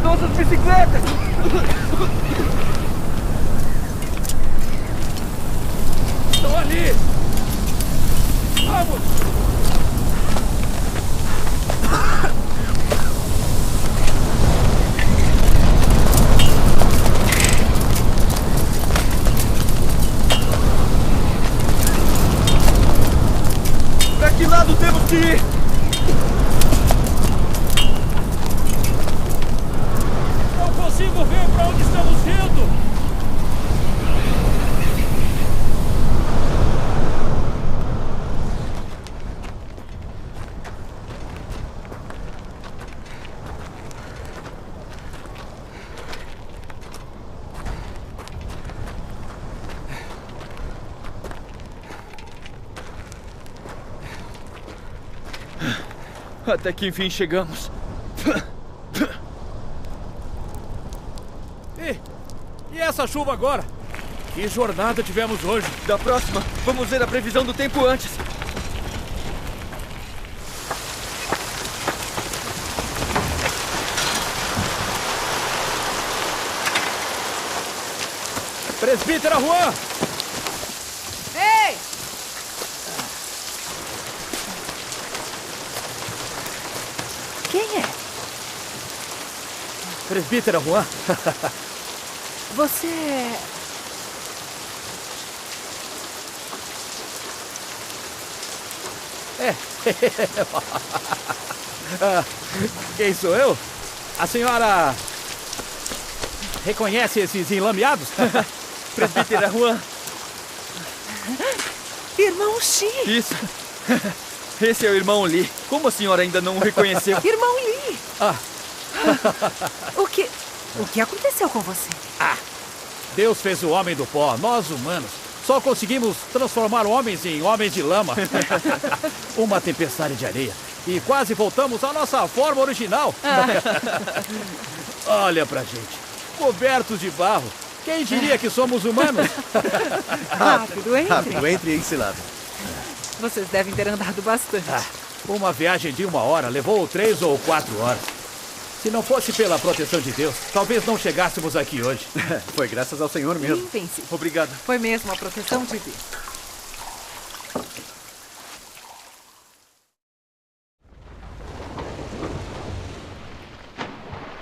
nossas bicicletas! Estão ali! Vamos! Pra que lado temos que ir? Não consigo ver pra onde estamos indo! Até que enfim chegamos. E essa chuva agora? Que jornada tivemos hoje? Da próxima, vamos ver a previsão do tempo antes. Presbítera Juan! Ei! Quem é? Presbítera Juan? Você é... Quem sou eu? A senhora reconhece esses enlameados? Presbítera Juan. Irmão Xi! Isso. Esse é o irmão Lee. Como a senhora ainda não o reconheceu? Irmão Lee! O que aconteceu com você? Deus fez o homem do pó. Nós, humanos, só conseguimos transformar homens em homens de lama. Uma tempestade de areia. E quase voltamos à nossa forma original. Olha pra gente. Cobertos de barro. Quem diria que somos humanos? Rápido, entre. Rápido, entre e ensilado. Vocês devem ter andado bastante. Uma viagem de 1 hora levou 3 ou 4 horas. Se não fosse pela proteção de Deus, talvez não chegássemos aqui hoje. Foi graças ao Senhor mesmo. Limpem-se. Obrigado. Foi mesmo a proteção de Deus.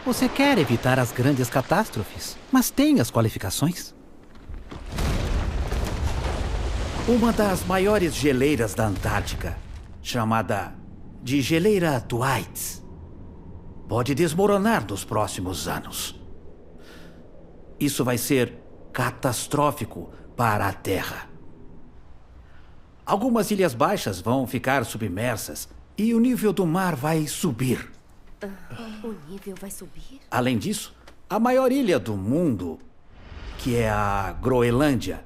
Você quer evitar as grandes catástrofes, mas tem as qualificações. Uma das maiores geleiras da Antártica, chamada de Geleira Thwaites, pode desmoronar nos próximos anos. Isso vai ser catastrófico para a Terra. Algumas ilhas baixas vão ficar submersas e o nível do mar vai subir. O nível vai subir? Além disso, a maior ilha do mundo, que é a Groenlândia,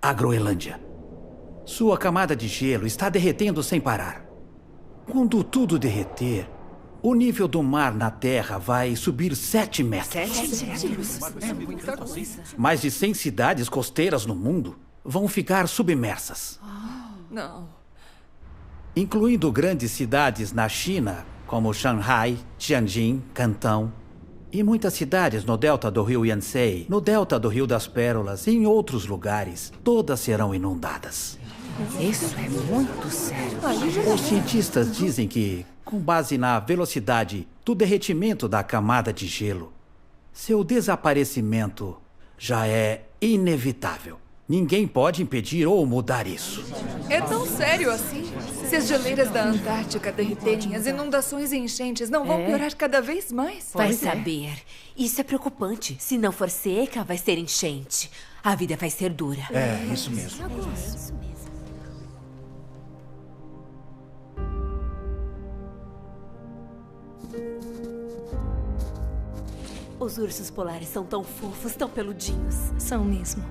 a Groenlândia. Sua camada de gelo está derretendo sem parar. Quando tudo derreter, o nível do mar na Terra vai subir 7 metros. 7 metros? É muita coisa. Mais de 100 cidades costeiras no mundo vão ficar submersas. Não. Incluindo grandes cidades na China, como Shanghai, Tianjin, Cantão, e muitas cidades no delta do rio Yangtze, no delta do Rio das Pérolas e em outros lugares. Todas serão inundadas. Isso é muito sério. Os cientistas dizem que, com base na velocidade do derretimento da camada de gelo, seu desaparecimento já é inevitável. Ninguém pode impedir ou mudar isso. É tão sério assim? Se as geleiras da Antártica derreterem, as inundações e enchentes não vão piorar cada vez mais? Vai saber. Isso é preocupante. Se não for seca, vai ser enchente. A vida vai ser dura. É, isso mesmo. Os ursos polares são tão fofos, tão peludinhos. São mesmo.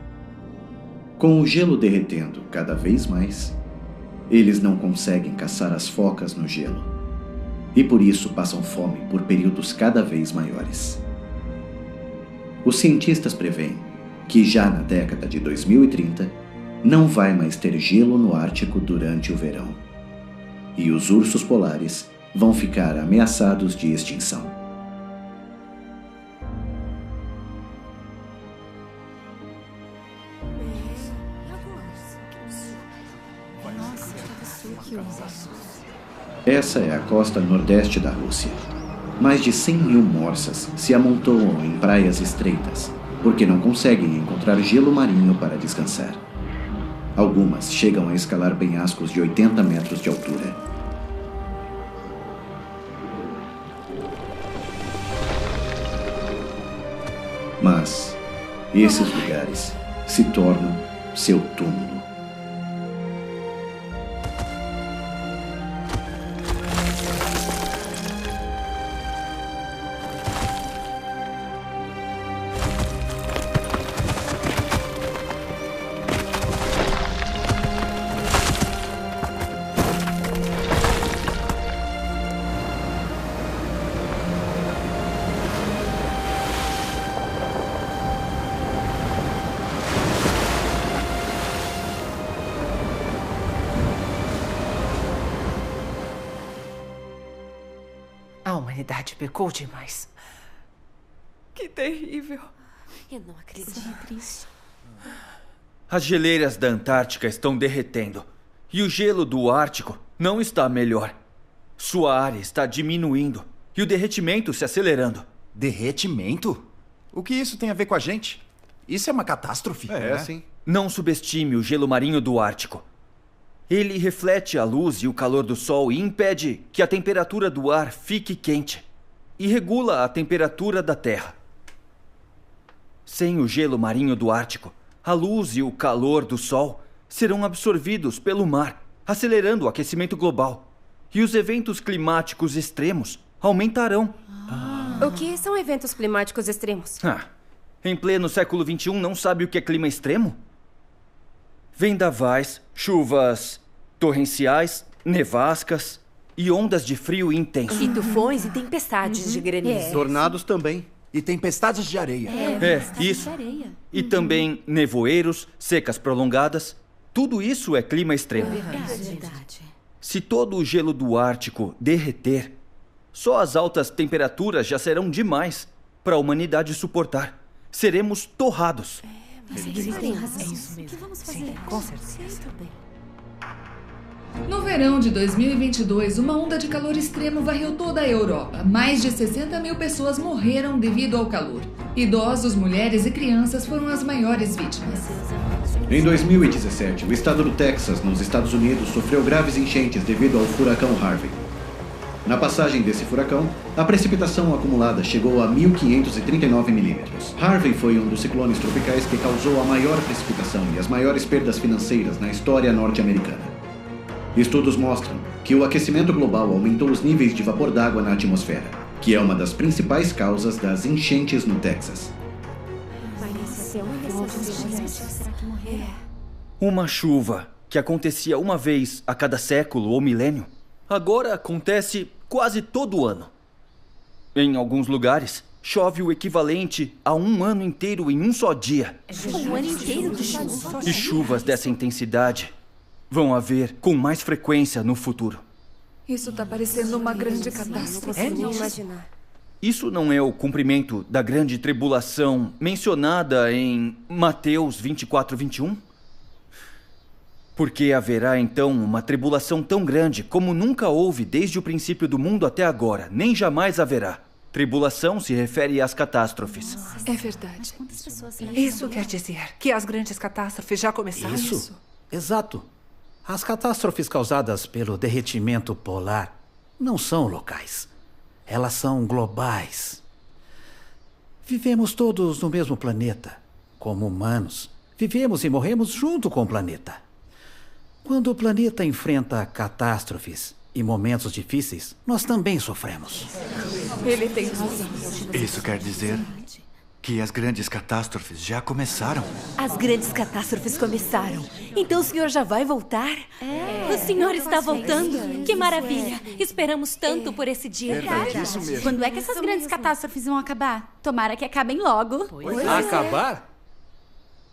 Com o gelo derretendo cada vez mais, eles não conseguem caçar as focas no gelo. E por isso passam fome por períodos cada vez maiores. Os cientistas preveem que já na década de 2030 não vai mais ter gelo no Ártico durante o verão. E os ursos polares vão ficar ameaçados de extinção. Essa é a costa nordeste da Rússia. Mais de 100 mil morsas se amontoam em praias estreitas, porque não conseguem encontrar gelo marinho para descansar. Algumas chegam a escalar penhascos de 80 metros de altura. Mas esses lugares se tornam seu túmulo. A humanidade pecou demais. Que terrível. Eu não acredito nisso. As geleiras da Antártica estão derretendo. E o gelo do Ártico não está melhor. Sua área está diminuindo. E o derretimento se acelerando. Derretimento? O que isso tem a ver com a gente? Isso é uma catástrofe. Sim. Não subestime o gelo marinho do Ártico. Ele reflete a luz e o calor do sol e impede que a temperatura do ar fique quente. E regula a temperatura da Terra. Sem o gelo marinho do Ártico, a luz e o calor do sol serão absorvidos pelo mar, acelerando o aquecimento global. E os eventos climáticos extremos aumentarão. O que são eventos climáticos extremos? Em pleno século XXI, não sabe o que é clima extremo? Vendavais, chuvas torrenciais, nevascas e ondas de frio intenso. E tufões e tempestades de granizo. Tornados também. E tempestades de areia. Isso. E também nevoeiros, secas prolongadas. Tudo isso é clima extremo. Verdade. Se todo o gelo do Ártico derreter, só as altas temperaturas já serão demais para a humanidade suportar. Seremos torrados. Eles têm razão. É isso mesmo. O que vamos fazer? Com certeza. No verão de 2022, uma onda de calor extremo varreu toda a Europa. Mais de 60 mil pessoas morreram devido ao calor. Idosos, mulheres e crianças foram as maiores vítimas. Em 2017, o estado do Texas, nos Estados Unidos, sofreu graves enchentes devido ao furacão Harvey. Na passagem desse furacão, a precipitação acumulada chegou a 1.539 milímetros. Harvey foi um dos ciclones tropicais que causou a maior precipitação e as maiores perdas financeiras na história norte-americana. Estudos mostram que o aquecimento global aumentou os níveis de vapor d'água na atmosfera, que é uma das principais causas das enchentes no Texas. Uma chuva que acontecia uma vez a cada século ou milênio, agora acontece quase todo ano. Em alguns lugares, chove o equivalente a um ano inteiro em um só dia. Um ano inteiro de chuva. E chuvas dessa intensidade vão haver com mais frequência no futuro. Isso tá parecendo uma grande catástrofe. Não imaginar. Isso não é o cumprimento da grande tribulação mencionada em Mateus 24:21? Porque haverá então uma tribulação tão grande como nunca houve desde o princípio do mundo até agora, nem jamais haverá. Tribulação se refere às catástrofes. É verdade. Isso quer dizer que as grandes catástrofes já começaram? Isso. Exato. As catástrofes causadas pelo derretimento polar não são locais. Elas são globais. Vivemos todos no mesmo planeta. Como humanos, vivemos e morremos junto com o planeta. Quando o planeta enfrenta catástrofes e momentos difíceis, nós também sofremos. Ele tem razão. Isso quer dizer que as grandes catástrofes já começaram. As grandes catástrofes começaram. Então o senhor já vai voltar? O senhor está voltando? Que maravilha! Esperamos tanto por esse dia. Verdade, isso mesmo. Quando é que essas grandes catástrofes vão acabar? Tomara que acabem logo. Acabar?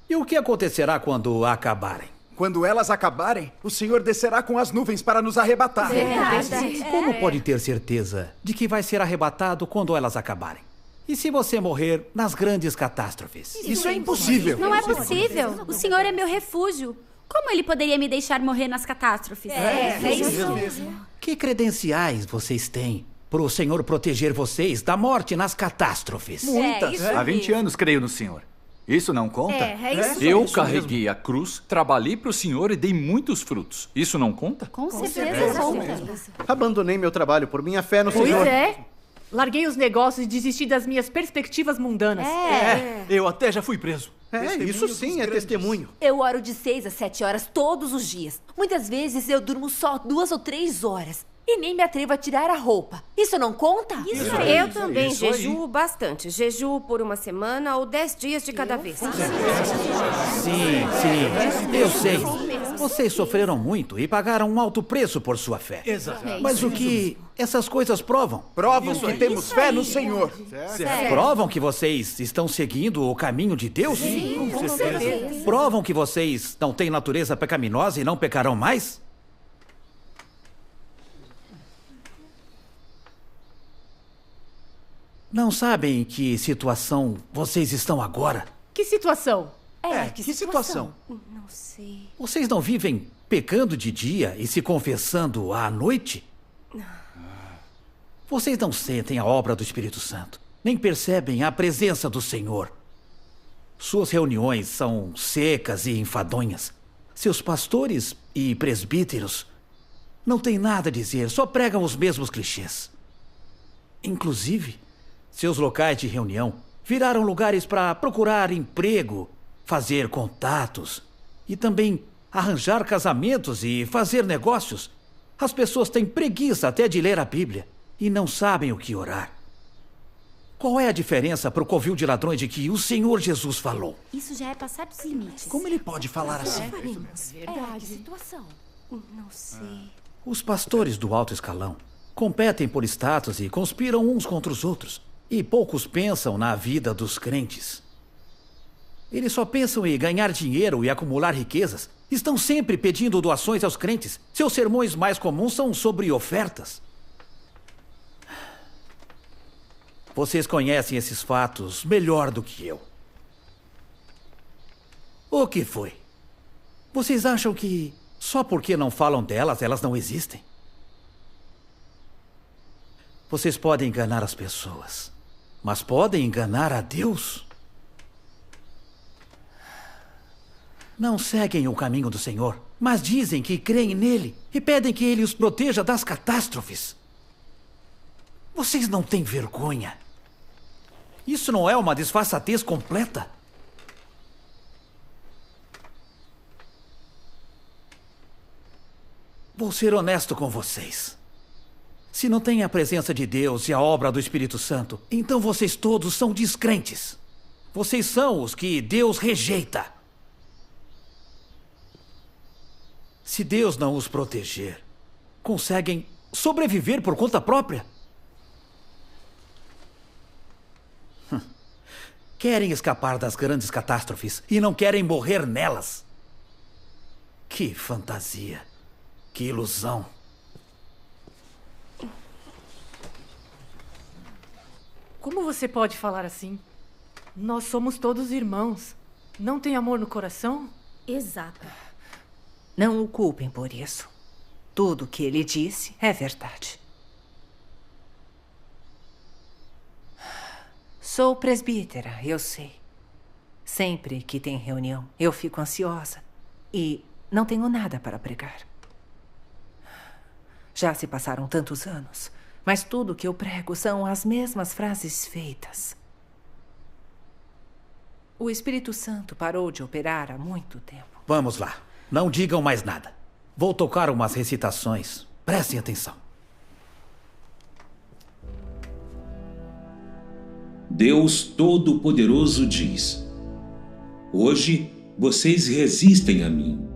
E o que acontecerá quando acabarem? Quando elas acabarem, o Senhor descerá com as nuvens para nos arrebatar. Como pode ter certeza de que vai ser arrebatado quando elas acabarem? E se você morrer nas grandes catástrofes? Isso é impossível. Não é possível. O senhor é meu refúgio. Como ele poderia me deixar morrer nas catástrofes? É isso mesmo. Que credenciais vocês têm para o Senhor proteger vocês da morte nas catástrofes? Muitas. Há 20 anos creio no Senhor. Isso não conta? Eu carreguei a cruz, trabalhei para o Senhor e dei muitos frutos. Isso não conta? Com certeza conta. Abandonei meu trabalho por minha fé no Senhor. Pois é. Larguei os negócios e desisti das minhas perspectivas mundanas. Eu até já fui preso. Isso sim é testemunho. Eu oro de 6 a 7 horas todos os dias. Muitas vezes eu durmo só 2 ou 3 horas. E nem me atrevo a tirar a roupa. Isso não conta? Eu também jejuo bastante. Jejuo por uma semana ou 10 dias de cada vez. Sim, eu sei. Vocês sofreram muito e pagaram um alto preço por sua fé. Exato. Mas o que essas coisas provam? Provam que temos fé no Senhor. Provam que vocês estão seguindo o caminho de Deus? Sim, com certeza. Provam que vocês não têm natureza pecaminosa e não pecarão mais? Não sabem em que situação vocês estão agora? Que situação? Que situação? Não sei. Vocês não vivem pecando de dia e se confessando à noite? Vocês não sentem a obra do Espírito Santo, nem percebem a presença do Senhor. Suas reuniões são secas e enfadonhas. Seus pastores e presbíteros não têm nada a dizer, só pregam os mesmos clichês. Inclusive, seus locais de reunião viraram lugares para procurar emprego, fazer contatos e também arranjar casamentos e fazer negócios. As pessoas têm preguiça até de ler a Bíblia e não sabem o que orar. Qual é a diferença para o covil de ladrões de que o Senhor Jesus falou? Isso já é passar dos limites. Como ele pode falar assim? Que situação? Não sei. Os pastores do alto escalão competem por status e conspiram uns contra os outros. E poucos pensam na vida dos crentes. Eles só pensam em ganhar dinheiro e acumular riquezas. Estão sempre pedindo doações aos crentes. Seus sermões mais comuns são sobre ofertas. Vocês conhecem esses fatos melhor do que eu. O que foi? Vocês acham que só porque não falam delas, elas não existem? Vocês podem enganar as pessoas, mas podem enganar a Deus? Não seguem o caminho do Senhor, mas dizem que creem nele e pedem que ele os proteja das catástrofes. Vocês não têm vergonha? Isso não é uma disfarçatez completa? Vou ser honesto com vocês. Se não tem a presença de Deus e a obra do Espírito Santo, então vocês todos são descrentes. Vocês são os que Deus rejeita. Se Deus não os proteger, conseguem sobreviver por conta própria? Querem escapar das grandes catástrofes e não querem morrer nelas. Que fantasia. Que ilusão. Como você pode falar assim? Nós somos todos irmãos. Não tem amor no coração? Exato. Não o culpem por isso. Tudo o que ele disse é verdade. Sou presbítera, eu sei. Sempre que tem reunião, eu fico ansiosa e não tenho nada para pregar. Já se passaram tantos anos, mas tudo que eu prego são as mesmas frases feitas. O Espírito Santo parou de operar há muito tempo. Vamos lá. Não digam mais nada. Vou tocar umas recitações. Prestem atenção. Deus Todo-Poderoso diz: hoje vocês resistem a mim,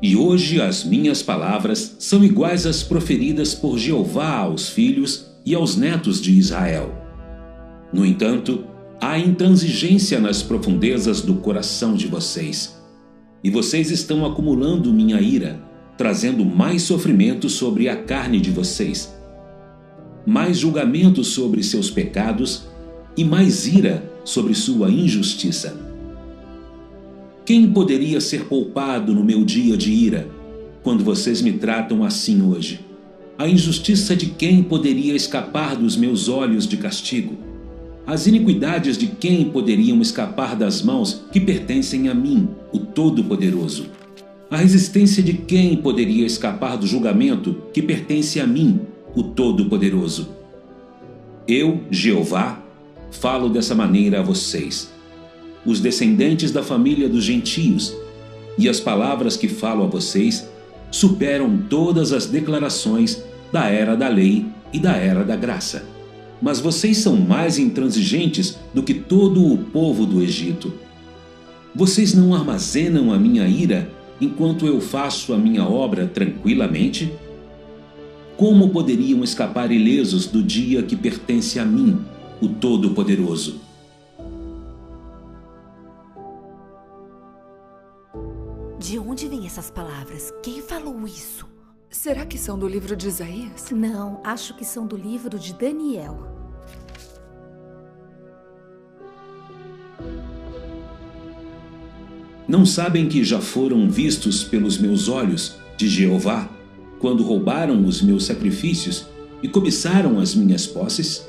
e hoje as minhas palavras são iguais às proferidas por Jeová aos filhos e aos netos de Israel. No entanto, há intransigência nas profundezas do coração de vocês, e vocês estão acumulando minha ira, trazendo mais sofrimento sobre a carne de vocês, mais julgamento sobre seus pecados e mais ira sobre sua injustiça. Quem poderia ser poupado no meu dia de ira, quando vocês me tratam assim hoje? A injustiça de quem poderia escapar dos meus olhos de castigo? As iniquidades de quem poderiam escapar das mãos que pertencem a mim, o Todo-Poderoso? A resistência de quem poderia escapar do julgamento que pertence a mim, o Todo-Poderoso? Eu, Jeová, falo dessa maneira a vocês, os descendentes da família dos gentios, e as palavras que falo a vocês superam todas as declarações da era da lei e da era da graça. Mas vocês são mais intransigentes do que todo o povo do Egito. Vocês não armazenam a minha ira enquanto eu faço a minha obra tranquilamente? Como poderiam escapar ilesos do dia que pertence a mim, o Todo-Poderoso? De onde vêm essas palavras? Quem falou isso? Será que são do livro de Isaías? Não, acho que são do livro de Daniel. Não sabem que já foram vistos pelos meus olhos de Jeová, quando roubaram os meus sacrifícios e cobiçaram as minhas posses?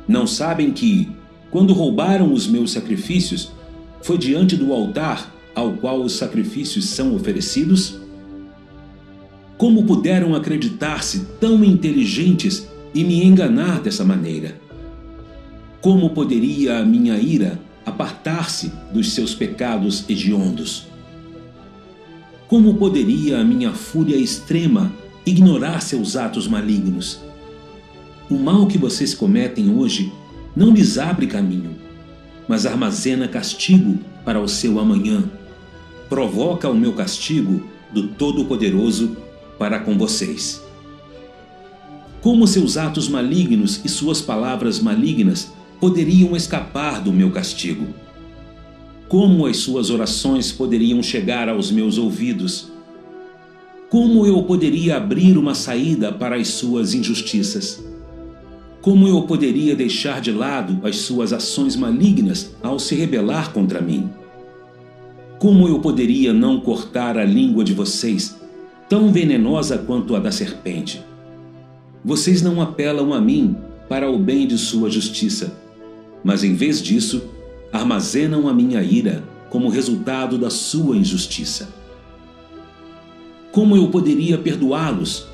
Não sabem que, quando roubaram os meus sacrifícios, foi diante do altar ao qual os sacrifícios são oferecidos? Como puderam acreditar-se tão inteligentes e me enganar dessa maneira? Como poderia a minha ira apartar-se dos seus pecados hediondos? Como poderia a minha fúria extrema ignorar seus atos malignos? O mal que vocês cometem hoje não lhes abre caminho, mas armazena castigo para o seu amanhã. Provoca o meu castigo do Todo-Poderoso para com vocês. Como seus atos malignos e suas palavras malignas poderiam escapar do meu castigo? Como as suas orações poderiam chegar aos meus ouvidos? Como eu poderia abrir uma saída para as suas injustiças? Como eu poderia deixar de lado as suas ações malignas ao se rebelar contra mim? Como eu poderia não cortar a língua de vocês, tão venenosa quanto a da serpente? Vocês não apelam a mim para o bem de sua justiça, mas em vez disso, armazenam a minha ira como resultado da sua injustiça. Como eu poderia perdoá-los?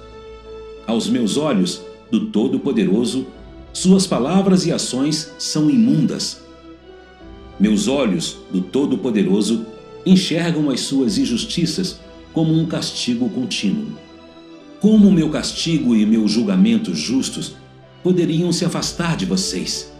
Aos meus olhos do Todo-Poderoso, suas palavras e ações são imundas. Meus olhos do Todo-Poderoso enxergam as suas injustiças como um castigo contínuo. Como meu castigo e meus julgamentos justos poderiam se afastar de vocês?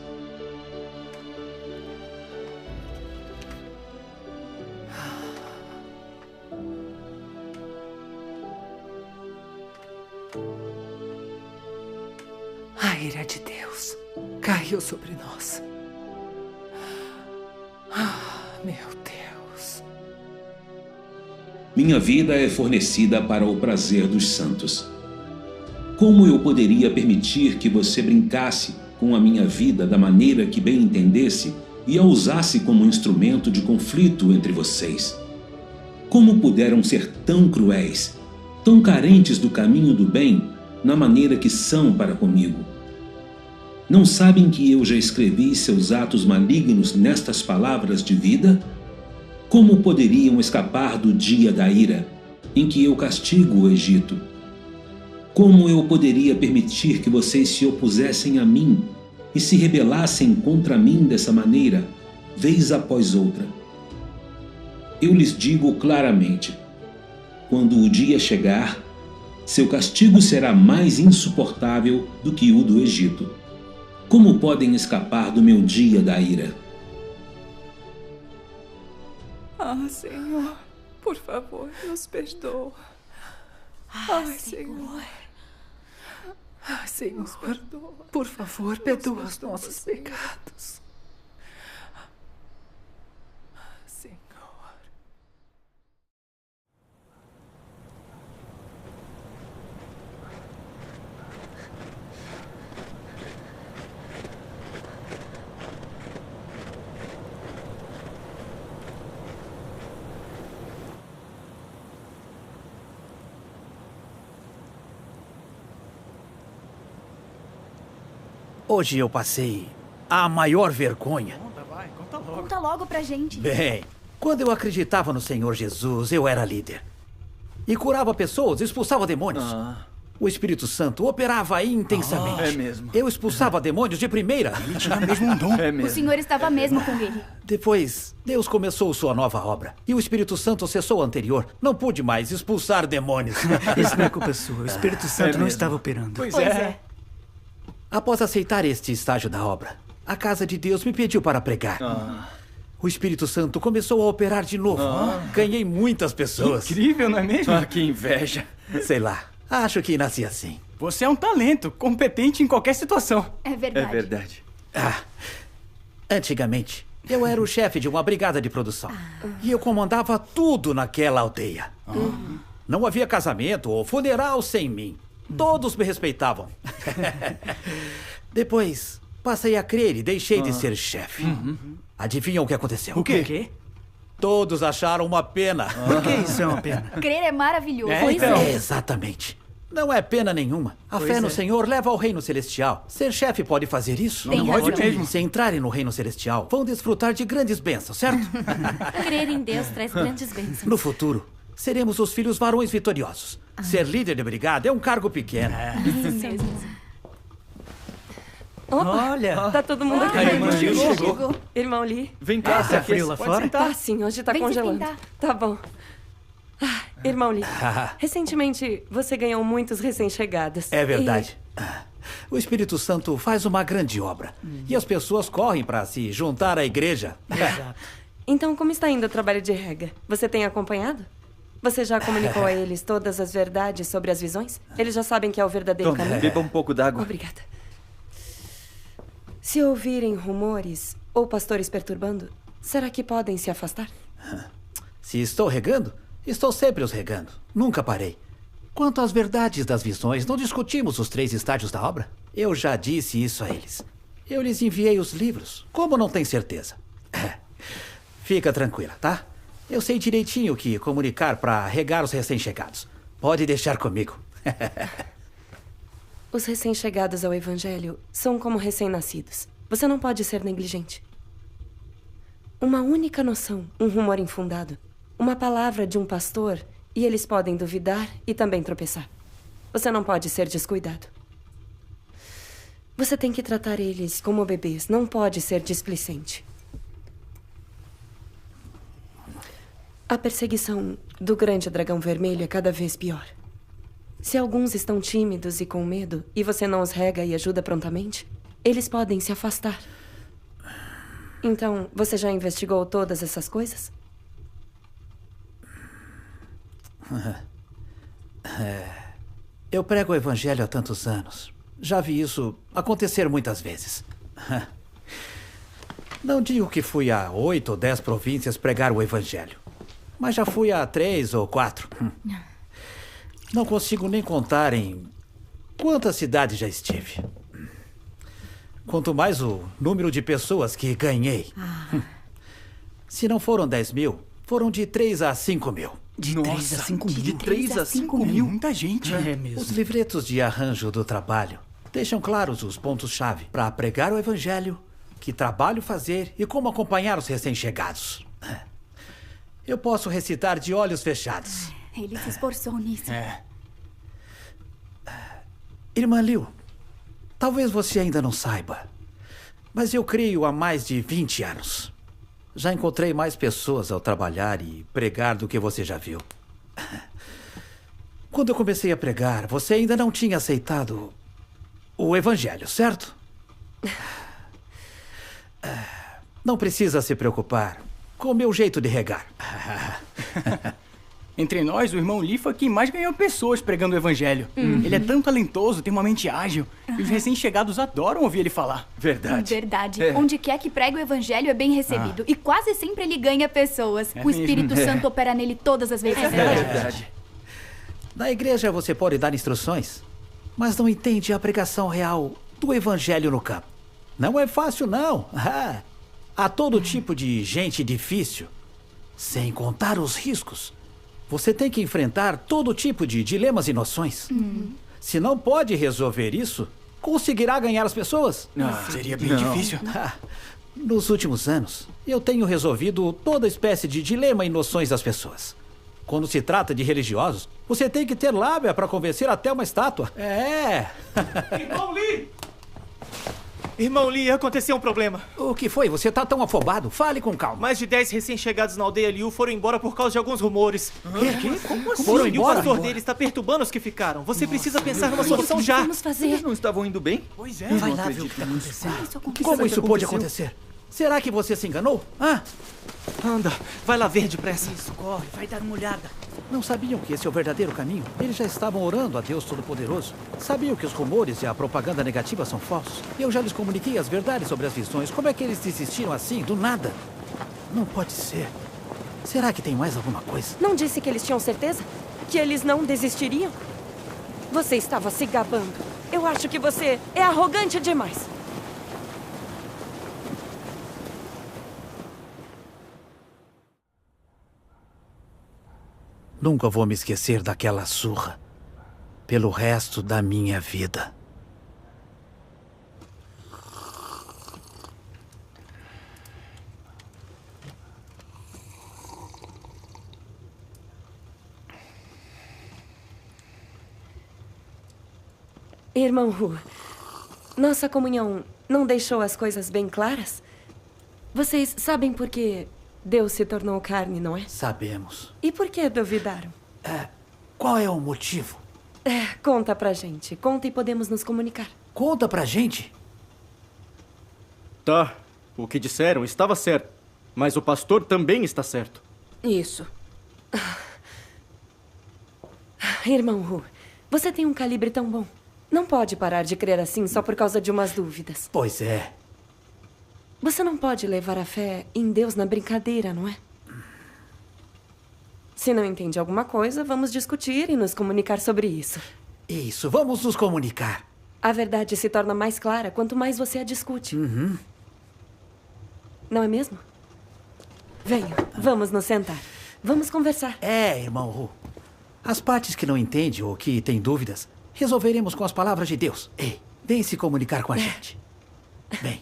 A ira de Deus caiu sobre nós. Meu Deus. Minha vida é fornecida para o prazer dos santos. Como eu poderia permitir que você brincasse com a minha vida da maneira que bem entendesse e a usasse como instrumento de conflito entre vocês? Como puderam ser tão cruéis, tão carentes do caminho do bem, na maneira que são para comigo? Não sabem que eu já escrevi seus atos malignos nestas palavras de vida? Como poderiam escapar do dia da ira, em que eu castigo o Egito? Como eu poderia permitir que vocês se opusessem a mim e se rebelassem contra mim dessa maneira, vez após outra? Eu lhes digo claramente: quando o dia chegar, seu castigo será mais insuportável do que o do Egito. Como podem escapar do meu dia da ira? Senhor, por favor, nos perdoa. Senhor. Senhor, nos perdoa. Por favor, perdoa os nossos pecados. Senhor. Hoje eu passei a maior vergonha. Conta logo pra gente. Bem, quando eu acreditava no Senhor Jesus, eu era líder. E curava pessoas, expulsava demônios. O Espírito Santo operava intensamente. É mesmo. Eu expulsava demônios de primeira. Ele tinha mesmo um dom. O senhor estava mesmo com ele. Depois, Deus começou sua nova obra. E o Espírito Santo cessou o anterior. Não pude mais expulsar demônios. Isso não é culpa sua. O Espírito Santo não estava operando. Pois é. Após aceitar este estágio da obra, a Casa de Deus me pediu para pregar. O Espírito Santo começou a operar de novo. Ganhei muitas pessoas. Incrível, não é mesmo? Que inveja. Sei lá. Acho que nasci assim. Você é um talento, competente em qualquer situação. É verdade. É verdade. Antigamente, eu era o chefe de uma brigada de produção. E eu comandava tudo naquela aldeia. Não havia casamento ou funeral sem mim. Todos me respeitavam. Depois, passei a crer e deixei de ser chefe. Adivinham o que aconteceu? O quê? Todos acharam uma pena. Por que isso é uma pena? Crer é maravilhoso. Exatamente. Não é pena nenhuma. A fé no Senhor leva ao reino celestial. Ser chefe pode fazer isso? Não pode mesmo. Se entrarem no reino celestial, vão desfrutar de grandes bênçãos, certo? Crer em Deus traz grandes bênçãos. No futuro, seremos os filhos varões vitoriosos. Ser líder de brigada é um cargo pequeno. Isso mesmo. Opa, Olha. tá todo mundo aqui. A irmã Lee chegou. Irmão Lee. Vem cá, Tá frio lá fora? Tá sim, hoje tá Vem se congelando. pintar. Tá bom. Irmão Lee, recentemente você ganhou muitos recém-chegados. É verdade. O Espírito Santo faz uma grande obra. E as pessoas correm para se juntar à igreja. Então, como está indo o trabalho de rega? Você tem acompanhado? Você já comunicou a eles todas as verdades sobre as visões? Eles já sabem que é o verdadeiro caminho? Beba um pouco d'água. Obrigada. Se ouvirem rumores ou pastores perturbando, será que podem se afastar? Se estou regando, estou sempre os regando. Nunca parei. Quanto às verdades das visões, não discutimos os 3 estágios da obra? Eu já disse isso a eles. Eu lhes enviei os livros. Como não tem certeza? Fica tranquila, tá? Eu sei direitinho o que comunicar para regar os recém-chegados. Pode deixar comigo. Os recém-chegados ao Evangelho são como recém-nascidos. Você não pode ser negligente. Uma única noção, um rumor infundado, uma palavra de um pastor, e eles podem duvidar e também tropeçar. Você não pode ser descuidado. Você tem que tratar eles como bebês, não pode ser displicente. A perseguição do grande dragão vermelho é cada vez pior. Se alguns estão tímidos e com medo, e você não os rega e ajuda prontamente, eles podem se afastar. Então, você já investigou todas essas coisas? Eu prego o evangelho há tantos anos. Já vi isso acontecer muitas vezes. Não digo que fui a 8 ou 10 províncias pregar o evangelho, mas já fui a 3 ou 4. Não consigo nem contar em quantas cidades já estive. Quanto mais o número de pessoas que ganhei. Se não foram 10 mil, foram de 3 a 5 mil. De 3 a 5 mil? De 3 a 5 mil? Muita gente. É mesmo. Os livretos de arranjo do trabalho deixam claros os pontos-chave para pregar o evangelho, que trabalho fazer e como acompanhar os recém-chegados. Eu posso recitar de olhos fechados. Ele se esforçou nisso. Irmã Liu, talvez você ainda não saiba, mas eu creio há mais de 20 anos. Já encontrei mais pessoas ao trabalhar e pregar do que você já viu. Quando eu comecei a pregar, você ainda não tinha aceitado o evangelho, certo? Não precisa se preocupar com o meu jeito de regar. Entre nós, o irmão Lee foi quem mais ganhou pessoas pregando o evangelho. Ele é tão talentoso, tem uma mente ágil. E os recém-chegados adoram ouvir ele falar. Verdade. Verdade. Onde quer que prega o evangelho é bem recebido. E quase sempre ele ganha pessoas. O Espírito Santo opera nele todas as vezes. É verdade. Na igreja você pode dar instruções, mas não entende a pregação real do evangelho no campo. Não é fácil, não. Há todo tipo de gente difícil, sem contar os riscos. Você tem que enfrentar todo tipo de dilemas e noções. Se não pode resolver isso, conseguirá ganhar as pessoas? Seria bem difícil. Nos últimos anos, eu tenho resolvido toda espécie de dilema e noções das pessoas. Quando se trata de religiosos, você tem que ter lábia para convencer até uma estátua. Irmão Lee! Irmão Lee, aconteceu um problema. O que foi? Você tá tão afobado? Fale com calma. Mais de 10 recém-chegados na aldeia Liu foram embora por causa de alguns rumores. Como assim? Foram embora? E o pastor deles está perturbando os que ficaram. Você precisa pensar numa solução já. Vamos fazer. Eles não estavam indo bem? Pois é. Vai lá ver o que está acontecendo. Como isso pode acontecer? Será que você se enganou? Anda, vai lá ver depressa. Isso, corre, vai dar uma olhada. Não sabiam que esse é o verdadeiro caminho? Eles já estavam orando a Deus Todo-Poderoso. Sabiam que os rumores e a propaganda negativa são falsos. Eu já lhes comuniquei as verdades sobre as visões. Como é que eles desistiram assim, do nada? Não pode ser. Será que tem mais alguma coisa? Não disse que eles tinham certeza? Que eles não desistiriam? Você estava se gabando. Eu acho que você é arrogante demais. Nunca vou me esquecer daquela surra. Pelo resto da minha vida. Irmão Hu, nossa comunhão não deixou as coisas bem claras? Vocês sabem por que Deus se tornou carne, não é? Sabemos. E por que duvidaram? Qual é o motivo? Conta pra gente. Conta e podemos nos comunicar. Conta pra gente? Tá. O que disseram estava certo. Mas o pastor também está certo. Isso. Irmão Hu, você tem um calibre tão bom. Não pode parar de crer assim só por causa de umas dúvidas. Pois é. Você não pode levar a fé em Deus na brincadeira, não é? Se não entende alguma coisa, vamos discutir e nos comunicar sobre isso. Isso, vamos nos comunicar. A verdade se torna mais clara quanto mais você a discute. Não é mesmo? Venha, vamos nos sentar. Vamos conversar. Irmão Hu. As partes que não entendem ou que têm dúvidas, resolveremos com as palavras de Deus. Ei, vem se comunicar com a gente.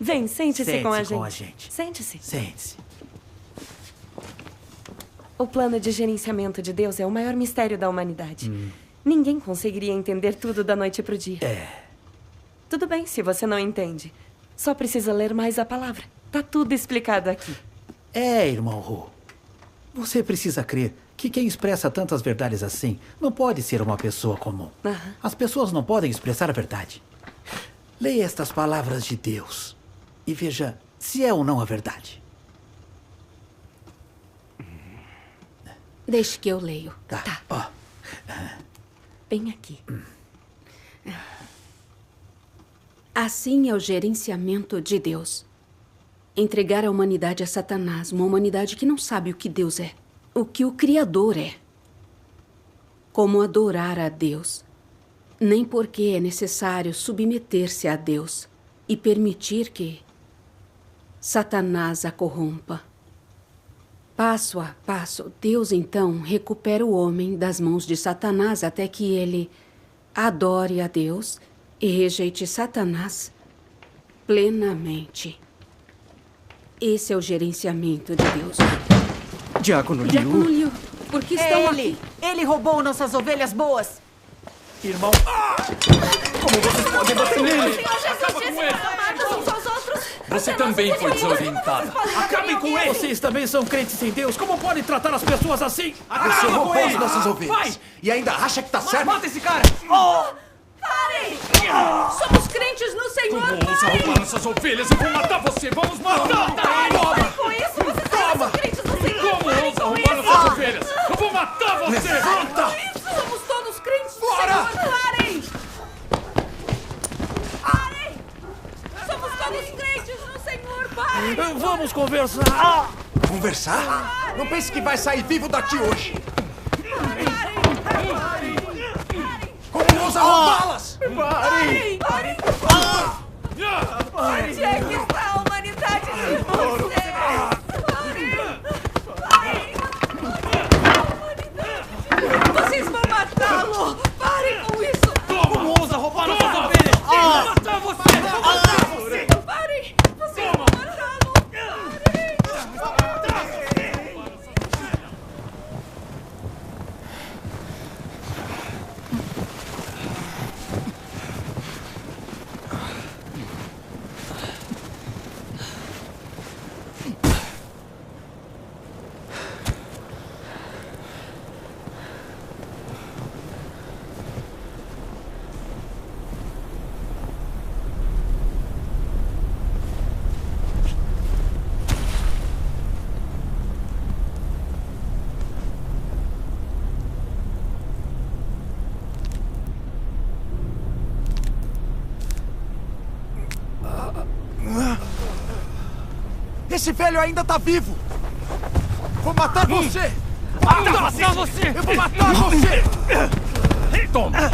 Vem, sente-se com a gente. gente. Sente-se. Sente-se. O plano de gerenciamento de Deus é o maior mistério da humanidade. Ninguém conseguiria entender tudo da noite pro dia. Tudo bem, se você não entende. Só precisa ler mais a palavra. Tá tudo explicado aqui. Irmão Hu. Você precisa crer que quem expressa tantas verdades assim não pode ser uma pessoa comum. As pessoas não podem expressar a verdade. Leia estas palavras de Deus e veja se é ou não a verdade. Deixe que eu leio. Tá. Bem aqui. Assim é o gerenciamento de Deus. Entregar a humanidade a Satanás, uma humanidade que não sabe o que Deus é, o que o Criador é. Como adorar a Deus. Nem porque é necessário submeter-se a Deus e permitir que Satanás a corrompa. Passo a passo, Deus então recupera o homem das mãos de Satanás até que ele adore a Deus e rejeite Satanás plenamente. Esse é o gerenciamento de Deus. Diácono Liu. Diácono Liu, por que estão aqui? Ele roubou nossas ovelhas boas. Irmão, como vocês podem bater nele? Acaba com ele! Você também foi desorientada. Acabem com ele! Vocês também são crentes em Deus. Como podem tratar as pessoas assim? Você roubou as nossas ovelhas. Vai! E ainda acha que tá certo? Mata esse cara! Parem! Somos crentes no Senhor! Como ousa roubar nossas ovelhas? Eu vou matar você! Vamos matar! Parem com isso! Vocês são crentes no Senhor! Como ousa roubar nossas ovelhas? Eu vou matar você! Levanta! Somos todos crentes no Senhor! Parem! Parem! Somos todos crentes no Senhor! Parem! Vamos conversar! Conversar? Não pense que vai sair vivo daqui hoje! Como ousa roubá-las? Parem! Parem! Onde é que está a humanidade de vocês? Parem! Vocês vão matá-lo! Parem com isso! Como ousa roubar nossas ovelhas? Esse velho ainda tá vivo! Vou matar você! Vou matar você! Eu vou matar você! Toma!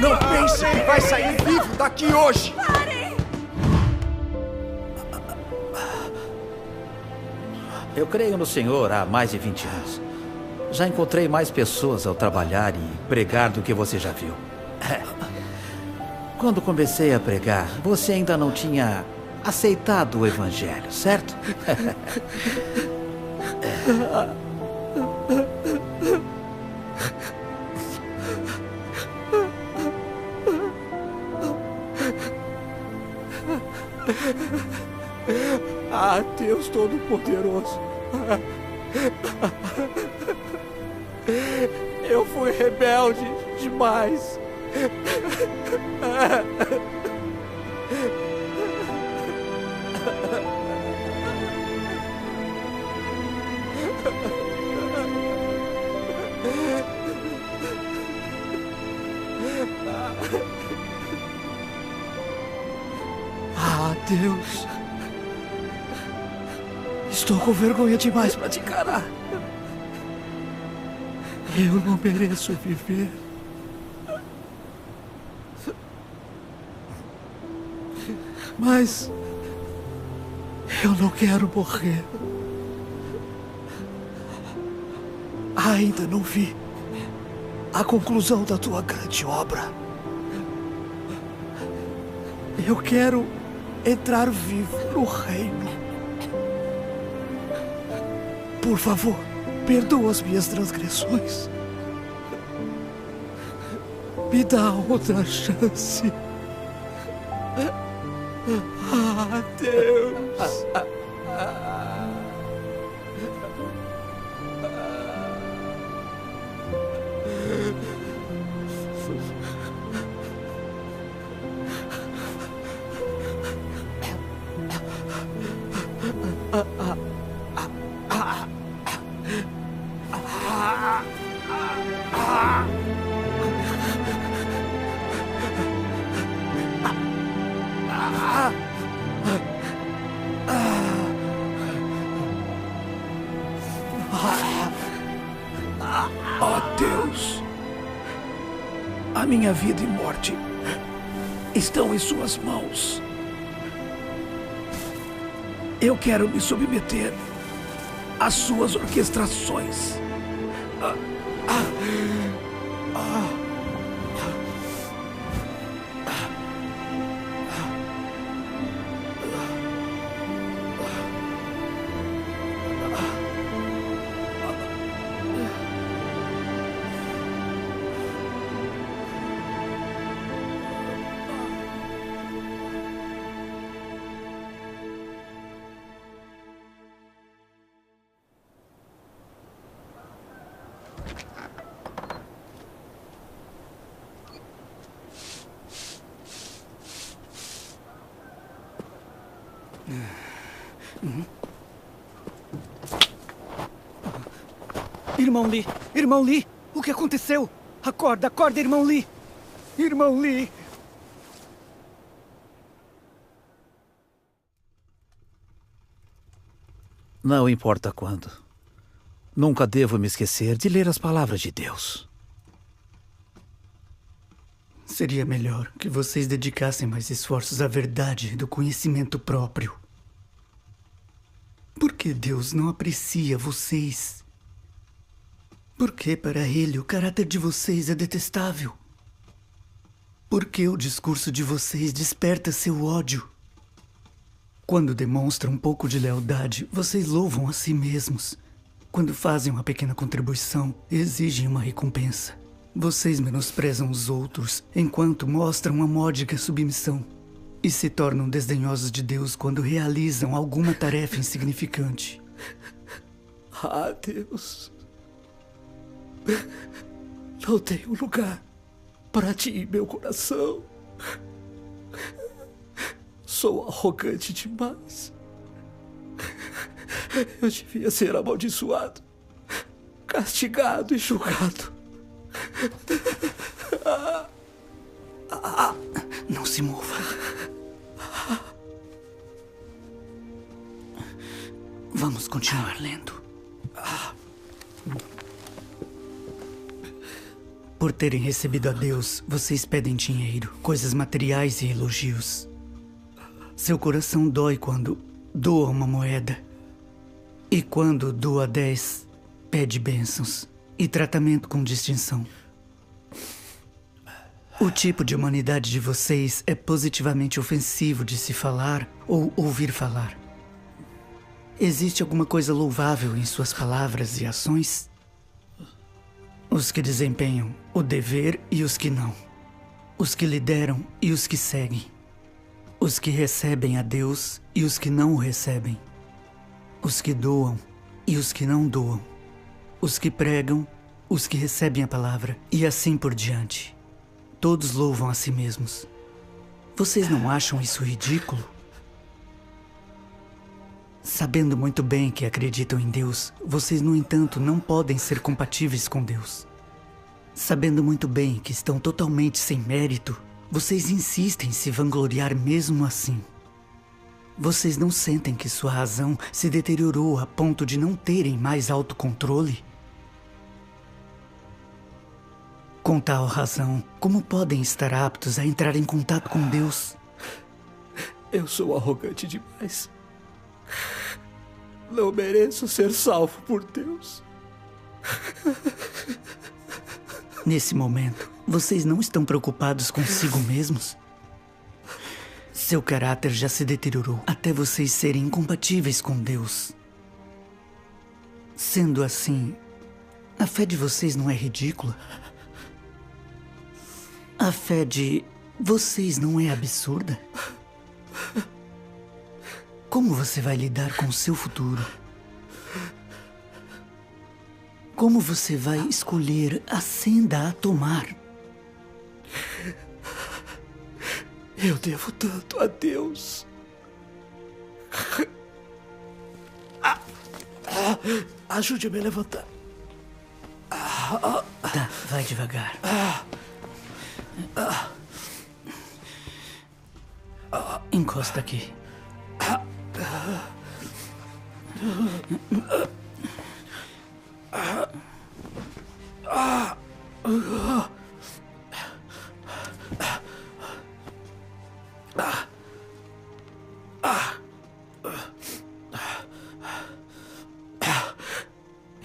Não pense que vai sair vivo daqui hoje! Parem! Eu creio no Senhor há mais de 20 anos. Já encontrei mais pessoas ao trabalhar e pregar do que você já viu. Quando comecei a pregar, você ainda não tinha aceitado o Evangelho, certo? Ah, Deus Todo-Poderoso. Eu fui rebelde demais. Ah, Deus. Estou com vergonha demais para te encarar. Eu não mereço viver. Mas eu não quero morrer. Ainda não vi a conclusão da tua grande obra. Eu quero entrar vivo no reino. Por favor, perdoa as minhas transgressões. Me dá outra chance. Ah, Deus. Ó Deus, a minha vida e morte estão em suas mãos. Eu quero me submeter às suas orquestrações. Irmão Lee! Irmão Lee! O que aconteceu? Acorda, acorda, irmão Lee! Irmão Lee! Não importa quando. Nunca devo me esquecer de ler as palavras de Deus. Seria melhor que vocês dedicassem mais esforços à verdade do conhecimento próprio. Por que Deus não aprecia vocês? Por que para Ele o caráter de vocês é detestável? Por que o discurso de vocês desperta seu ódio? Quando demonstram um pouco de lealdade, vocês louvam a si mesmos. Quando fazem uma pequena contribuição, exigem uma recompensa. Vocês menosprezam os outros, enquanto mostram uma módica submissão. E se tornam desdenhosos de Deus quando realizam alguma tarefa insignificante. Ah, Deus. Não tenho lugar para ti em meu coração. Sou arrogante demais. Eu devia ser amaldiçoado, castigado e julgado. Não se mova. Vamos continuar lendo. Por terem recebido a Deus, vocês pedem dinheiro, coisas materiais e elogios. Seu coração dói quando doa uma moeda. E quando doa 10, pede bênçãos e tratamento com distinção. O tipo de humanidade de vocês é positivamente ofensivo de se falar ou ouvir falar. Existe alguma coisa louvável em suas palavras e ações? Os que desempenham o dever e os que não. Os que lideram e os que seguem. Os que recebem a Deus e os que não o recebem. Os que doam e os que não doam. Os que pregam, os que recebem a palavra e assim por diante. Todos louvam a si mesmos. Vocês não acham isso ridículo? Sabendo muito bem que acreditam em Deus, vocês, no entanto, não podem ser compatíveis com Deus. Sabendo muito bem que estão totalmente sem mérito, vocês insistem em se vangloriar mesmo assim. Vocês não sentem que sua razão se deteriorou a ponto de não terem mais autocontrole? Com tal razão, como podem estar aptos a entrar em contato com Deus? Eu sou arrogante demais. Não mereço ser salvo por Deus. Nesse momento, vocês não estão preocupados consigo mesmos? Seu caráter já se deteriorou até vocês serem incompatíveis com Deus. Sendo assim, a fé de vocês não é ridícula? A fé de vocês não é absurda? Como você vai lidar com o seu futuro? Como você vai escolher a senda a tomar? Eu devo tanto a Deus. Ajude-me a levantar. Tá, vai devagar. Encosta aqui.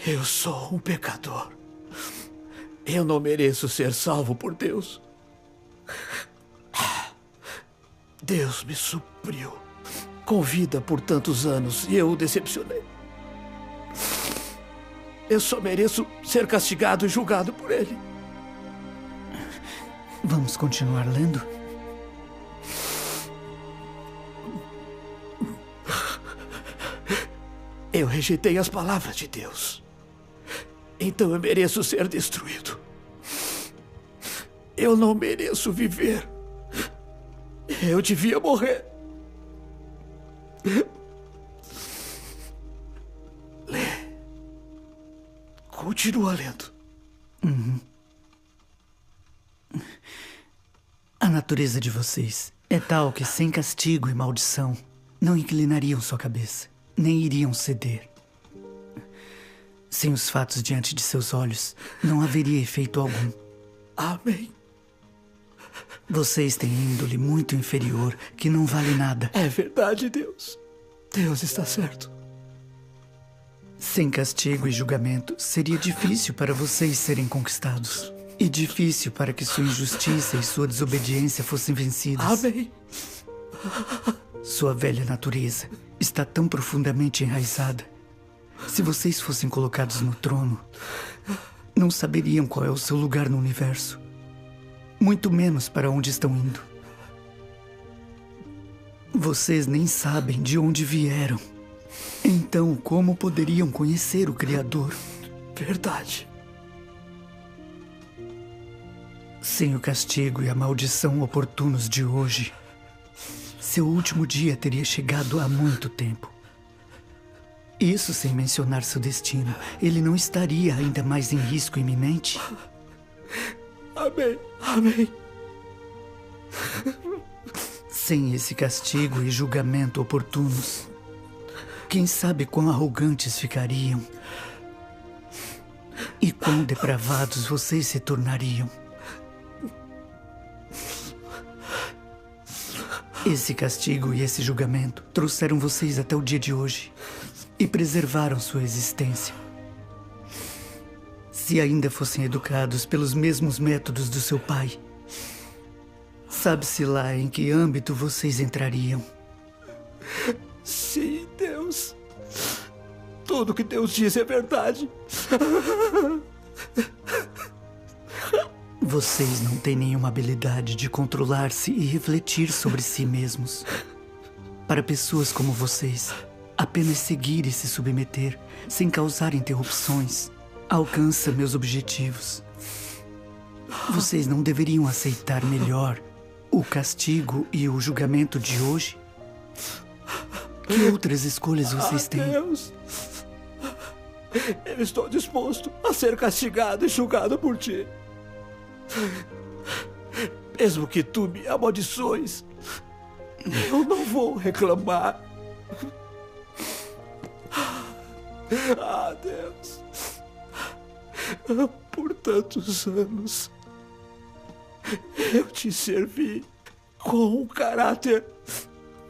Eu sou um pecador. Eu não mereço ser salvo por Deus. Deus me supriu com vida por tantos anos e eu o decepcionei. Eu só mereço ser castigado e julgado por ele. Vamos continuar lendo? Eu rejeitei as palavras de Deus. Então eu mereço ser destruído. Eu não mereço viver. Eu devia morrer. Lê. Continua lendo. A natureza de vocês é tal que, sem castigo e maldição, não inclinariam sua cabeça, nem iriam ceder. Sem os fatos diante de seus olhos, não haveria efeito algum. Amém. Vocês têm índole muito inferior, que não vale nada. É verdade, Deus. Deus está certo. Sem castigo e julgamento, seria difícil para vocês serem conquistados. E difícil para que sua injustiça e sua desobediência fossem vencidas. Amém. Sua velha natureza está tão profundamente enraizada. Se vocês fossem colocados no trono, não saberiam qual é o seu lugar no universo. Muito menos para onde estão indo. Vocês nem sabem de onde vieram. Então, como poderiam conhecer o Criador? Verdade. Sem o castigo e a maldição oportunos de hoje, seu último dia teria chegado há muito tempo. Isso sem mencionar seu destino. Ele não estaria ainda mais em risco iminente? Amém. Amém. Sem esse castigo e julgamento oportunos, quem sabe quão arrogantes ficariam e quão depravados vocês se tornariam. Esse castigo e esse julgamento trouxeram vocês até o dia de hoje e preservaram sua existência. Se ainda fossem educados pelos mesmos métodos do seu pai, sabe-se lá em que âmbito vocês entrariam. Sim, Deus. Tudo que Deus diz é verdade. Vocês não têm nenhuma habilidade de controlar-se e refletir sobre si mesmos. Para pessoas como vocês, apenas seguir e se submeter, sem causar interrupções, alcança meus objetivos. Vocês não deveriam aceitar melhor o castigo e o julgamento de hoje? Que outras escolhas vocês têm? Deus, eu estou disposto a ser castigado e julgado por ti. Mesmo que tu me amaldiçoes, eu não vou reclamar. Ah, Deus. Por tantos anos, eu te servi com um caráter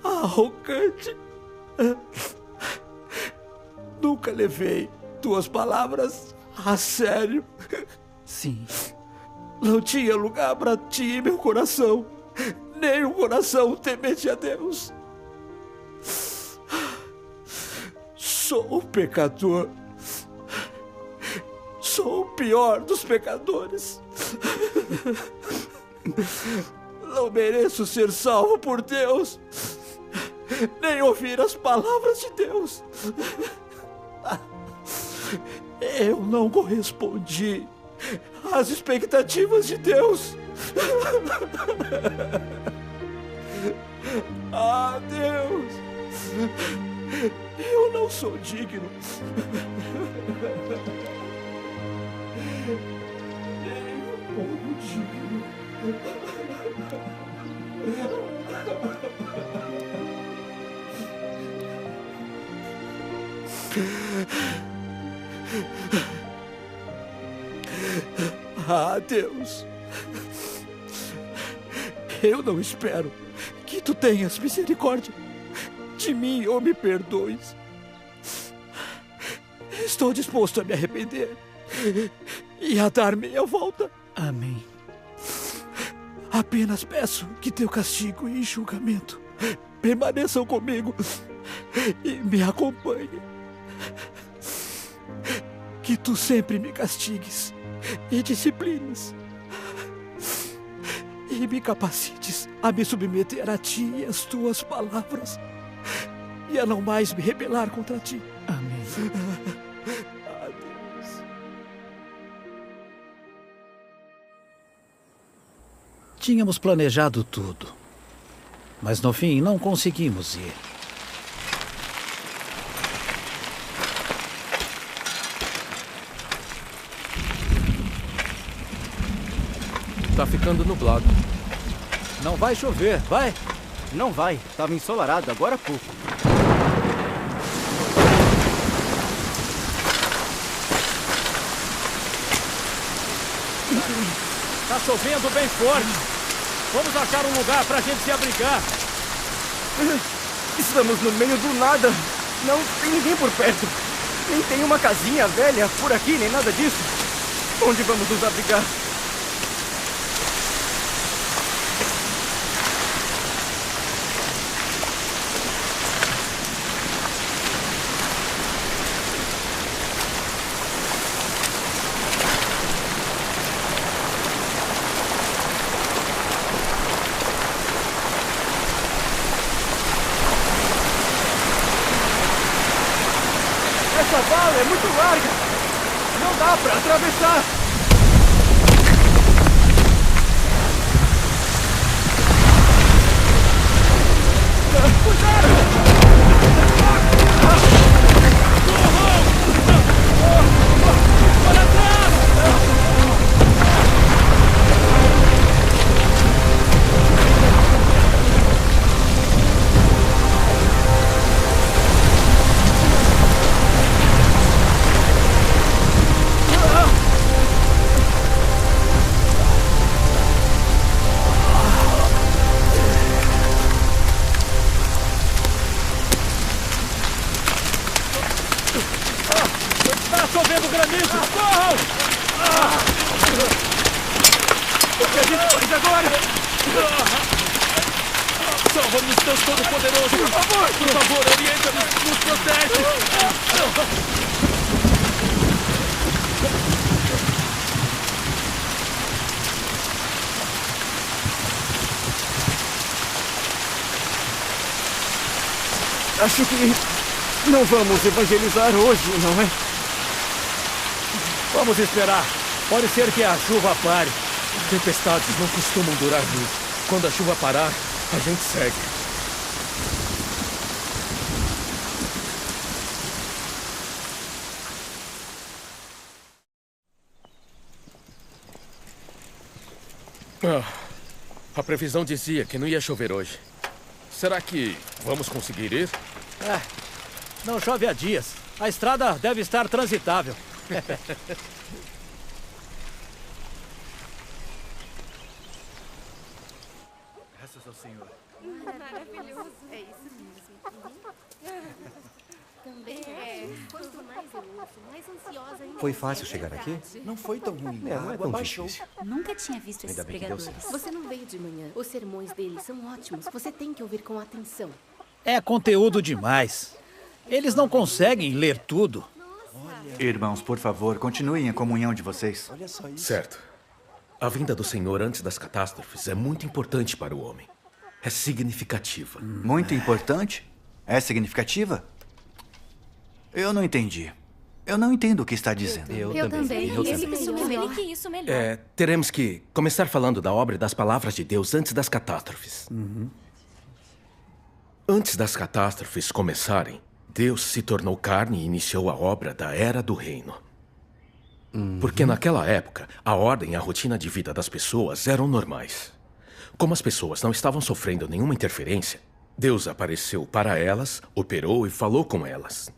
arrogante. Nunca levei tuas palavras a sério. Sim. Não tinha lugar para ti em meu coração, nem um coração temente a Deus. Sou um pecador. Sou o pior dos pecadores. Não mereço ser salvo por Deus, nem ouvir as palavras de Deus. Eu não correspondi às expectativas de Deus. Ah, Deus, eu não sou digno. Nem um pouco digno. Ah, Deus, eu não espero que tu tenhas misericórdia de mim ou me perdoes. Estou disposto a me arrepender e a dar meia volta. Amém. Apenas peço que teu castigo e julgamento permaneçam comigo e me acompanhem. Que tu sempre me castigues e disciplines e me capacites a me submeter a ti e às tuas palavras e a não mais me rebelar contra ti. Amém. Adeus. Tínhamos planejado tudo, mas no fim não conseguimos ir. Tá ficando nublado. Não vai chover, vai? Não vai. Tava ensolarado agora há pouco. Tá chovendo bem forte. Vamos achar um lugar pra gente se abrigar. Estamos no meio do nada. Não tem ninguém por perto. Nem tem uma casinha velha por aqui, nem nada disso. Onde vamos nos abrigar? Essa vala é muito larga! Não dá pra atravessar! Tá chovendo granizo! Corram! O que a gente faz agora? Salva-nos, Deus Todo-Poderoso! Por favor, orienta-nos, nos protege! Acho que não vamos evangelizar hoje, não é? Vamos esperar. Pode ser que a chuva pare. Tempestades não costumam durar muito. Quando a chuva parar, a gente segue. A previsão dizia que não ia chover hoje. Será que vamos conseguir ir? Não chove há dias. A estrada deve estar transitável. Graças ao Senhor. Maravilhoso. É isso mesmo. Também quanto mais eu ouço, mais ansiosa ainda. Foi fácil chegar aqui? Não foi tão ruim. Não é tão difícil. Nunca tinha visto esses Ainda bem que deu pregadores. certo. Você não veio de manhã. Os sermões deles são ótimos. Você tem que ouvir com atenção. É conteúdo demais. Eles não conseguem ler tudo. Irmãos, por favor, continuem a comunhão de vocês. Olha só isso. Certo. A vinda do Senhor antes das catástrofes é muito importante para o homem. É significativa. Muito importante? É significativa? Eu não entendi. Eu não entendo o que está dizendo. Eu também. Explique isso melhor. Teremos que começar falando da obra e das palavras de Deus antes das catástrofes. Antes das catástrofes começarem, Deus se tornou carne e iniciou a obra da Era do Reino. Porque naquela época, a ordem e a rotina de vida das pessoas eram normais. Como as pessoas não estavam sofrendo nenhuma interferência, Deus apareceu para elas, operou e falou com elas.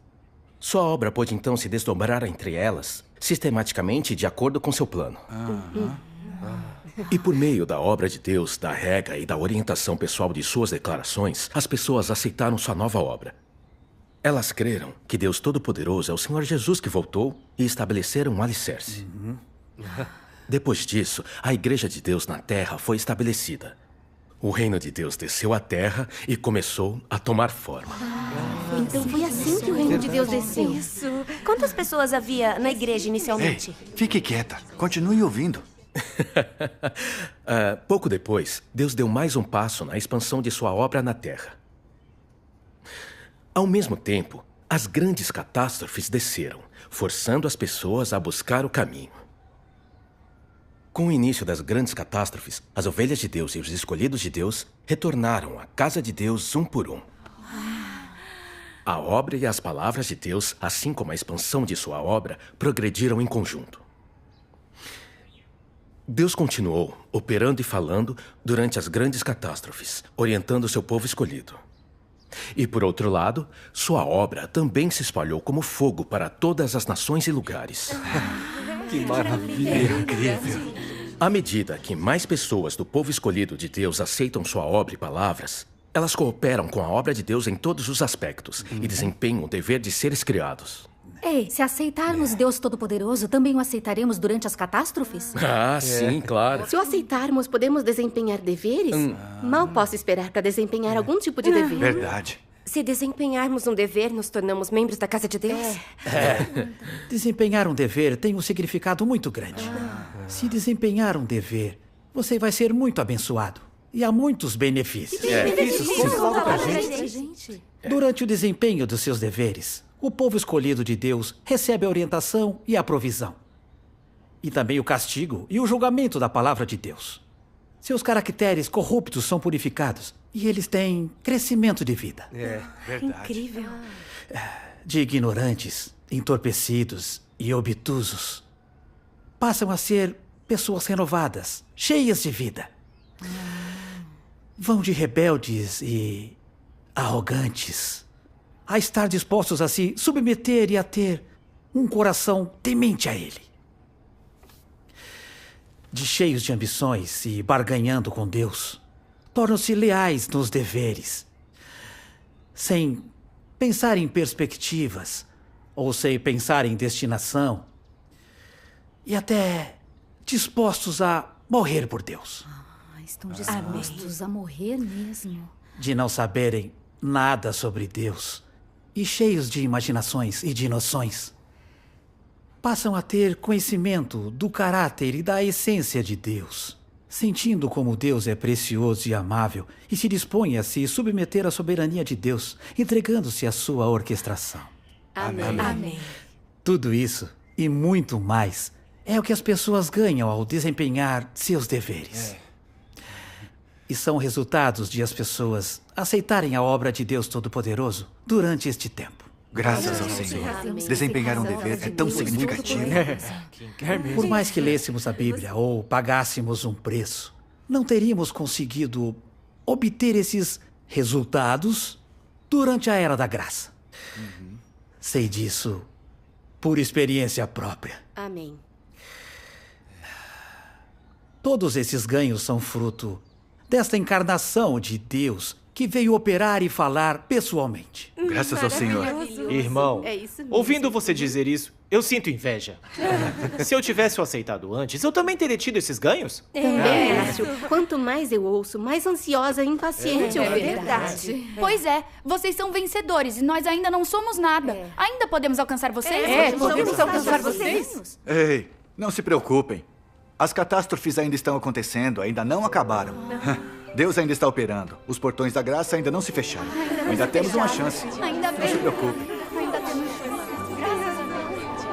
Sua obra pôde então se desdobrar entre elas, sistematicamente de acordo com seu plano. E por meio da obra de Deus, da rega e da orientação pessoal de suas declarações, as pessoas aceitaram sua nova obra. Elas creram que Deus Todo-Poderoso é o Senhor Jesus que voltou e estabeleceram um alicerce. Depois disso, a Igreja de Deus na Terra foi estabelecida. O reino de Deus desceu à Terra e começou a tomar forma. Então foi assim que o reino de Deus desceu. Isso. Quantas pessoas havia na igreja inicialmente? Ei, fique quieta. Continue ouvindo. Pouco depois, Deus deu mais um passo na expansão de sua obra na Terra. Ao mesmo tempo, as grandes catástrofes desceram, forçando as pessoas a buscar o caminho. Com o início das grandes catástrofes, as ovelhas de Deus e os escolhidos de Deus retornaram à casa de Deus um por um. A obra e as palavras de Deus, assim como a expansão de sua obra, progrediram em conjunto. Deus continuou operando e falando durante as grandes catástrofes, orientando seu povo escolhido. E, por outro lado, sua obra também se espalhou como fogo para todas as nações e lugares. Que maravilha! Incrível! À medida que mais pessoas do povo escolhido de Deus aceitam sua obra e palavras, elas cooperam com a obra de Deus em todos os aspectos e desempenham o dever de seres criados. Ei, se aceitarmos Deus Todo-Poderoso, também o aceitaremos durante as catástrofes? Sim, claro. Se o aceitarmos, podemos desempenhar deveres? Mal posso esperar para desempenhar algum tipo de dever. Verdade. Se desempenharmos um dever, nos tornamos membros da casa de Deus? Desempenhar um dever tem um significado muito grande. Se desempenhar um dever, você vai ser muito abençoado. E há muitos benefícios. Durante o desempenho dos seus deveres, o povo escolhido de Deus recebe a orientação e a provisão. E também o castigo e o julgamento da palavra de Deus. Seus caracteres corruptos são purificados e eles têm crescimento de vida. Verdade. Incrível. De ignorantes, entorpecidos e obtusos, passam a ser pessoas renovadas, cheias de vida. Vão de rebeldes e arrogantes a estar dispostos a se submeter e a ter um coração temente a Ele. De cheios de ambições e barganhando com Deus, tornam-se leais nos deveres, sem pensar em perspectivas ou sem pensar em destinação, e até dispostos a morrer por Deus. Estão dispostos a morrer mesmo. De não saberem nada sobre Deus e cheios de imaginações e de noções, passam a ter conhecimento do caráter e da essência de Deus, sentindo como Deus é precioso e amável e se dispõe a se submeter à soberania de Deus, entregando-se à sua orquestração. Amém. Tudo isso e muito mais é o que as pessoas ganham ao desempenhar seus deveres. E são resultados de as pessoas aceitarem a obra de Deus Todo-Poderoso durante este tempo. Graças ao Senhor. Desempenhar um dever é tão significativo. Por mais que lêssemos a Bíblia ou pagássemos um preço, não teríamos conseguido obter esses resultados durante a Era da Graça. Sei disso por experiência própria. Amém. Todos esses ganhos são fruto desta encarnação de Deus que veio operar e falar pessoalmente. Graças ao Senhor. Irmão, É isso mesmo. ouvindo você dizer isso, eu sinto inveja. Se eu tivesse o aceitado antes, eu também teria tido esses ganhos? Márcio, quanto mais eu ouço, mais ansiosa e impaciente eu fico. Pois é, vocês são vencedores e nós ainda não somos nada. Ainda podemos alcançar vocês? Podemos alcançar vocês? Ei, não se preocupem. As catástrofes ainda estão acontecendo, ainda não acabaram. Deus ainda está operando. Os portões da graça ainda não se fecharam. Ainda temos uma chance. Ainda Não bem. se preocupem. Ainda temos chance. Graças a Deus.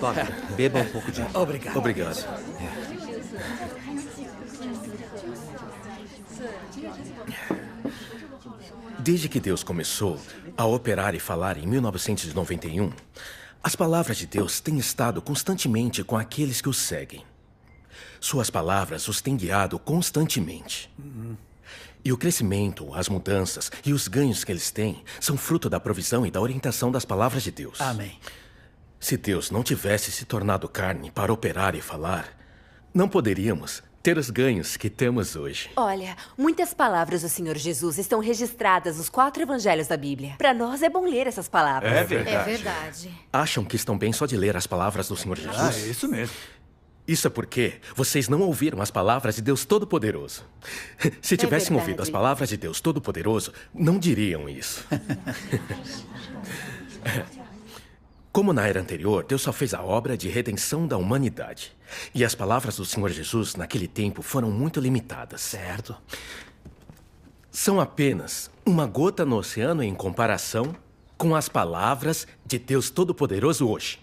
Tome, beba um pouco de água. Obrigado. Obrigado. Desde que Deus começou a operar e falar em 1991, as palavras de Deus têm estado constantemente com aqueles que o seguem. Suas palavras os têm guiado constantemente. E o crescimento, as mudanças e os ganhos que eles têm são fruto da provisão e da orientação das palavras de Deus. Amém. Se Deus não tivesse se tornado carne para operar e falar, não poderíamos ter os ganhos que temos hoje. Olha, muitas palavras do Senhor Jesus estão registradas nos 4 evangelhos da Bíblia. Para nós é bom ler essas palavras. É verdade. É verdade. Acham que estão bem só de ler as palavras do Senhor Jesus? Ah, é isso mesmo. Isso é porque vocês não ouviram as palavras de Deus Todo-Poderoso. Se tivessem verdade. ouvido as palavras de Deus Todo-Poderoso, não diriam isso. Como na era anterior, Deus só fez a obra de redenção da humanidade. E as palavras do Senhor Jesus naquele tempo foram muito limitadas. Certo. São apenas uma gota no oceano em comparação com as palavras de Deus Todo-Poderoso hoje.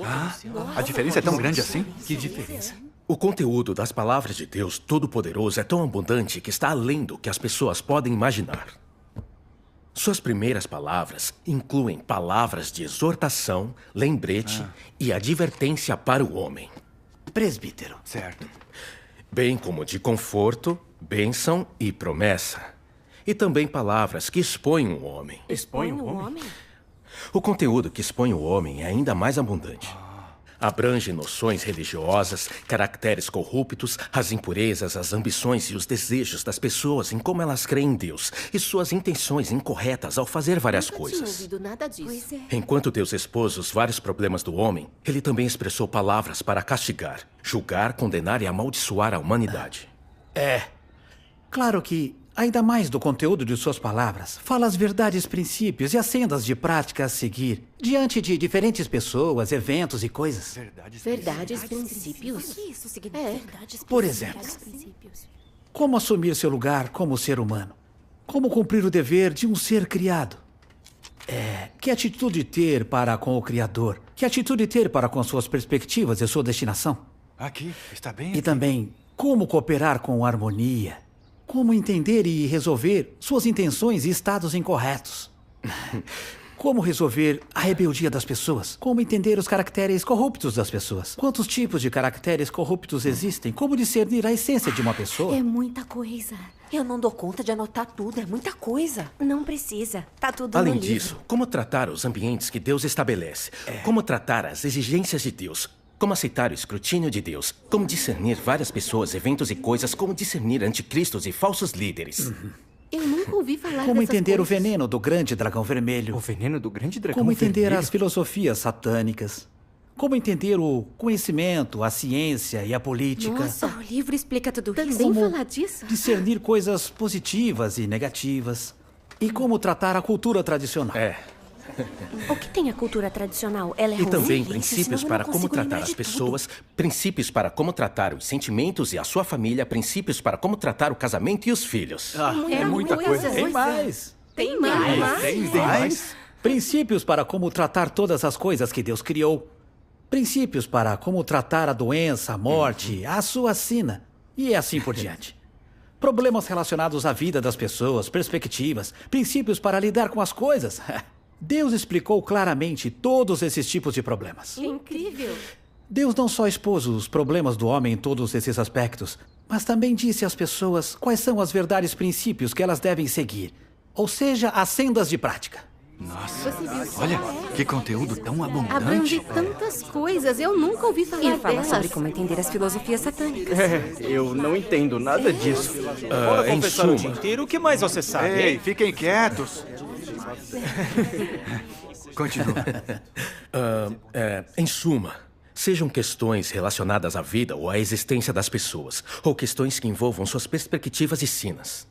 Ah, a diferença é tão grande assim? Que diferença. O conteúdo das palavras de Deus Todo-Poderoso é tão abundante que está além do que as pessoas podem imaginar. Suas primeiras palavras incluem palavras de exortação, lembrete e advertência para o homem. Presbítero. Certo. Bem como de conforto, bênção e promessa. E também palavras que expõem o homem. Expõe o homem? O conteúdo que expõe o homem é ainda mais abundante. Abrange noções religiosas, caracteres corruptos, as impurezas, as ambições e os desejos das pessoas em como elas creem em Deus e suas intenções incorretas ao fazer várias coisas. Não tinha ouvido nada disso. Enquanto Deus expôs os vários problemas do homem, ele também expressou palavras para castigar, julgar, condenar e amaldiçoar a humanidade. Claro que, ainda mais do conteúdo de suas palavras, fala as verdades, princípios e as sendas de prática a seguir, diante de diferentes pessoas, eventos e coisas. Verdades, princípios? O que isso significa? Verdades, Por exemplo, como assumir seu lugar como ser humano? Como cumprir o dever de um ser criado? Que atitude ter para com o Criador? Que atitude ter para com suas perspectivas e sua destinação? Aqui, está bem. E também, como cooperar com harmonia? Como entender e resolver suas intenções e estados incorretos? Como resolver a rebeldia das pessoas? Como entender os caracteres corruptos das pessoas? Quantos tipos de caracteres corruptos existem? Como discernir a essência de uma pessoa? É muita coisa. Eu não dou conta de anotar tudo, é muita coisa. Não precisa. Tá tudo Além no livro. disso, como tratar os ambientes que Deus estabelece? Como tratar as exigências de Deus? Como aceitar o escrutínio de Deus? Como discernir várias pessoas, eventos e coisas? Como discernir anticristos e falsos líderes? Eu nunca ouvi falar Como dessas entender o coisas. veneno do grande dragão vermelho? O veneno do grande dragão Como entender vermelho? as filosofias satânicas? Como entender o conhecimento, a ciência e a política? Nossa, o livro explica tudo isso. Também falar disso? Discernir coisas positivas e negativas. E como tratar a cultura tradicional. O que tem a cultura tradicional? Ela é E ruim? também Isso, princípios senão eu para não como consigo lembrar tratar as de pessoas, princípios para como tratar os sentimentos e a sua família, princípios para como tratar o casamento e os filhos. É muita coisa. Tem mais. Tem mais. Tem mais. Princípios para como tratar todas as coisas que Deus criou. Princípios para como tratar a doença, a morte, a sua sina. E assim por diante. Problemas relacionados à vida das pessoas, perspectivas, princípios para lidar com as coisas. Deus explicou claramente todos esses tipos de problemas. Incrível. Deus não só expôs os problemas do homem em todos esses aspectos, mas também disse às pessoas quais são as verdades princípios que elas devem seguir. Ou seja, as sendas de prática. Nossa, olha, que conteúdo tão abundante. Abrange tantas coisas. Eu nunca ouvi falar E fala delas. sobre como entender as filosofias satânicas. Eu não entendo nada disso. Fora em confessar o suma. dia inteiro, o que mais você sabe, Ei, hein? fiquem quietos. Continua. Em suma, sejam questões relacionadas à vida ou à existência das pessoas, ou questões que envolvam suas perspectivas e sinas.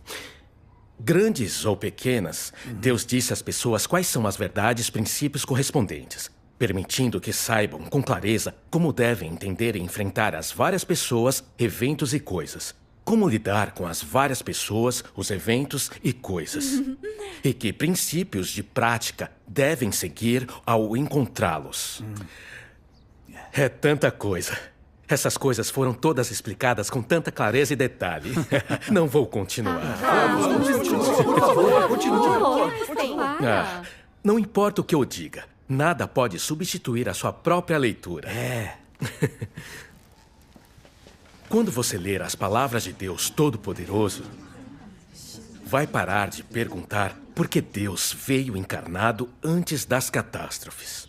Grandes ou pequenas, Deus disse às pessoas quais são as verdades, princípios correspondentes, permitindo que saibam com clareza como devem entender e enfrentar as várias pessoas, eventos e coisas. Como lidar com as várias pessoas, os eventos e coisas. E que princípios de prática devem seguir ao encontrá-los. É tanta coisa. Essas coisas foram todas explicadas com tanta clareza e detalhe. Não vou continuar. Por favor, continue. Não importa o que eu diga, nada pode substituir a sua própria leitura. Quando você ler as palavras de Deus Todo-Poderoso, vai parar de perguntar por que Deus veio encarnado antes das catástrofes.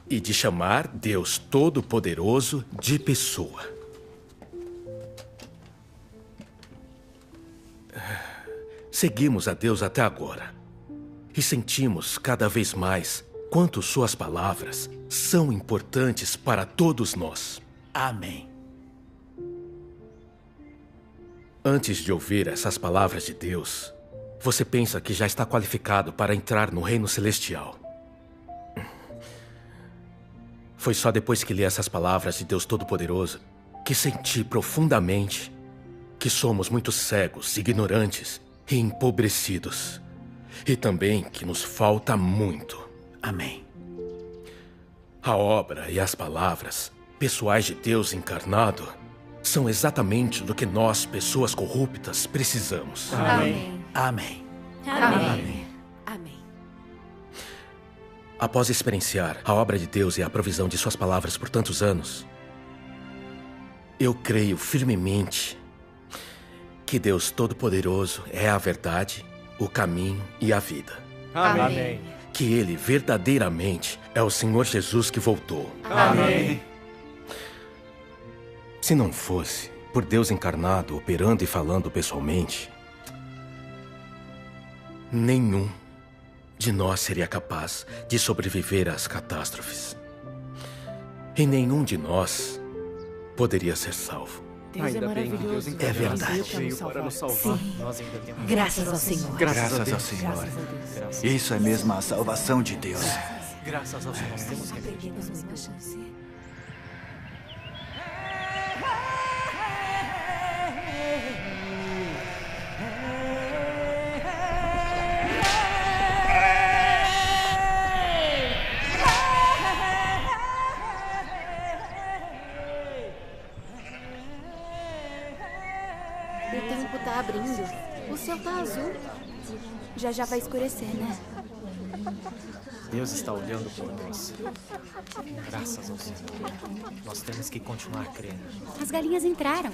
E de chamar Deus Todo-Poderoso de pessoa. Seguimos a Deus até agora. E sentimos cada vez mais quanto suas palavras são importantes para todos nós. Amém. Antes de ouvir essas palavras de Deus, você pensa que já está qualificado para entrar no reino celestial. Foi só depois que li essas palavras de Deus Todo-Poderoso que senti profundamente que somos muito cegos, ignorantes e empobrecidos. E também que nos falta muito. Amém. A obra e as palavras pessoais de Deus encarnado são exatamente do que nós, pessoas corruptas, precisamos. Amém. Amém. Amém. Amém. Após experienciar a obra de Deus e a provisão de suas palavras por tantos anos, eu creio firmemente que Deus Todo-Poderoso é a verdade, o caminho e a vida. Amém. Que Ele verdadeiramente é o Senhor Jesus que voltou. Amém. Se não fosse por Deus encarnado, operando e falando pessoalmente, nenhum de nós seria capaz de sobreviver às catástrofes. E nenhum de nós poderia ser salvo. Deus é maravilhoso. É verdade. Veio para nos salvar. Sim. Nós ainda temos... Graças ao Senhor. Graças ao Senhor. Isso é mesmo a salvação de Deus. Graças ao Senhor. Nós temos que acreditar. O tempo tá abrindo. O céu tá azul. Já já vai escurecer, né? Deus está olhando por nós. Graças ao Senhor. Nós temos que continuar crendo. As galinhas entraram.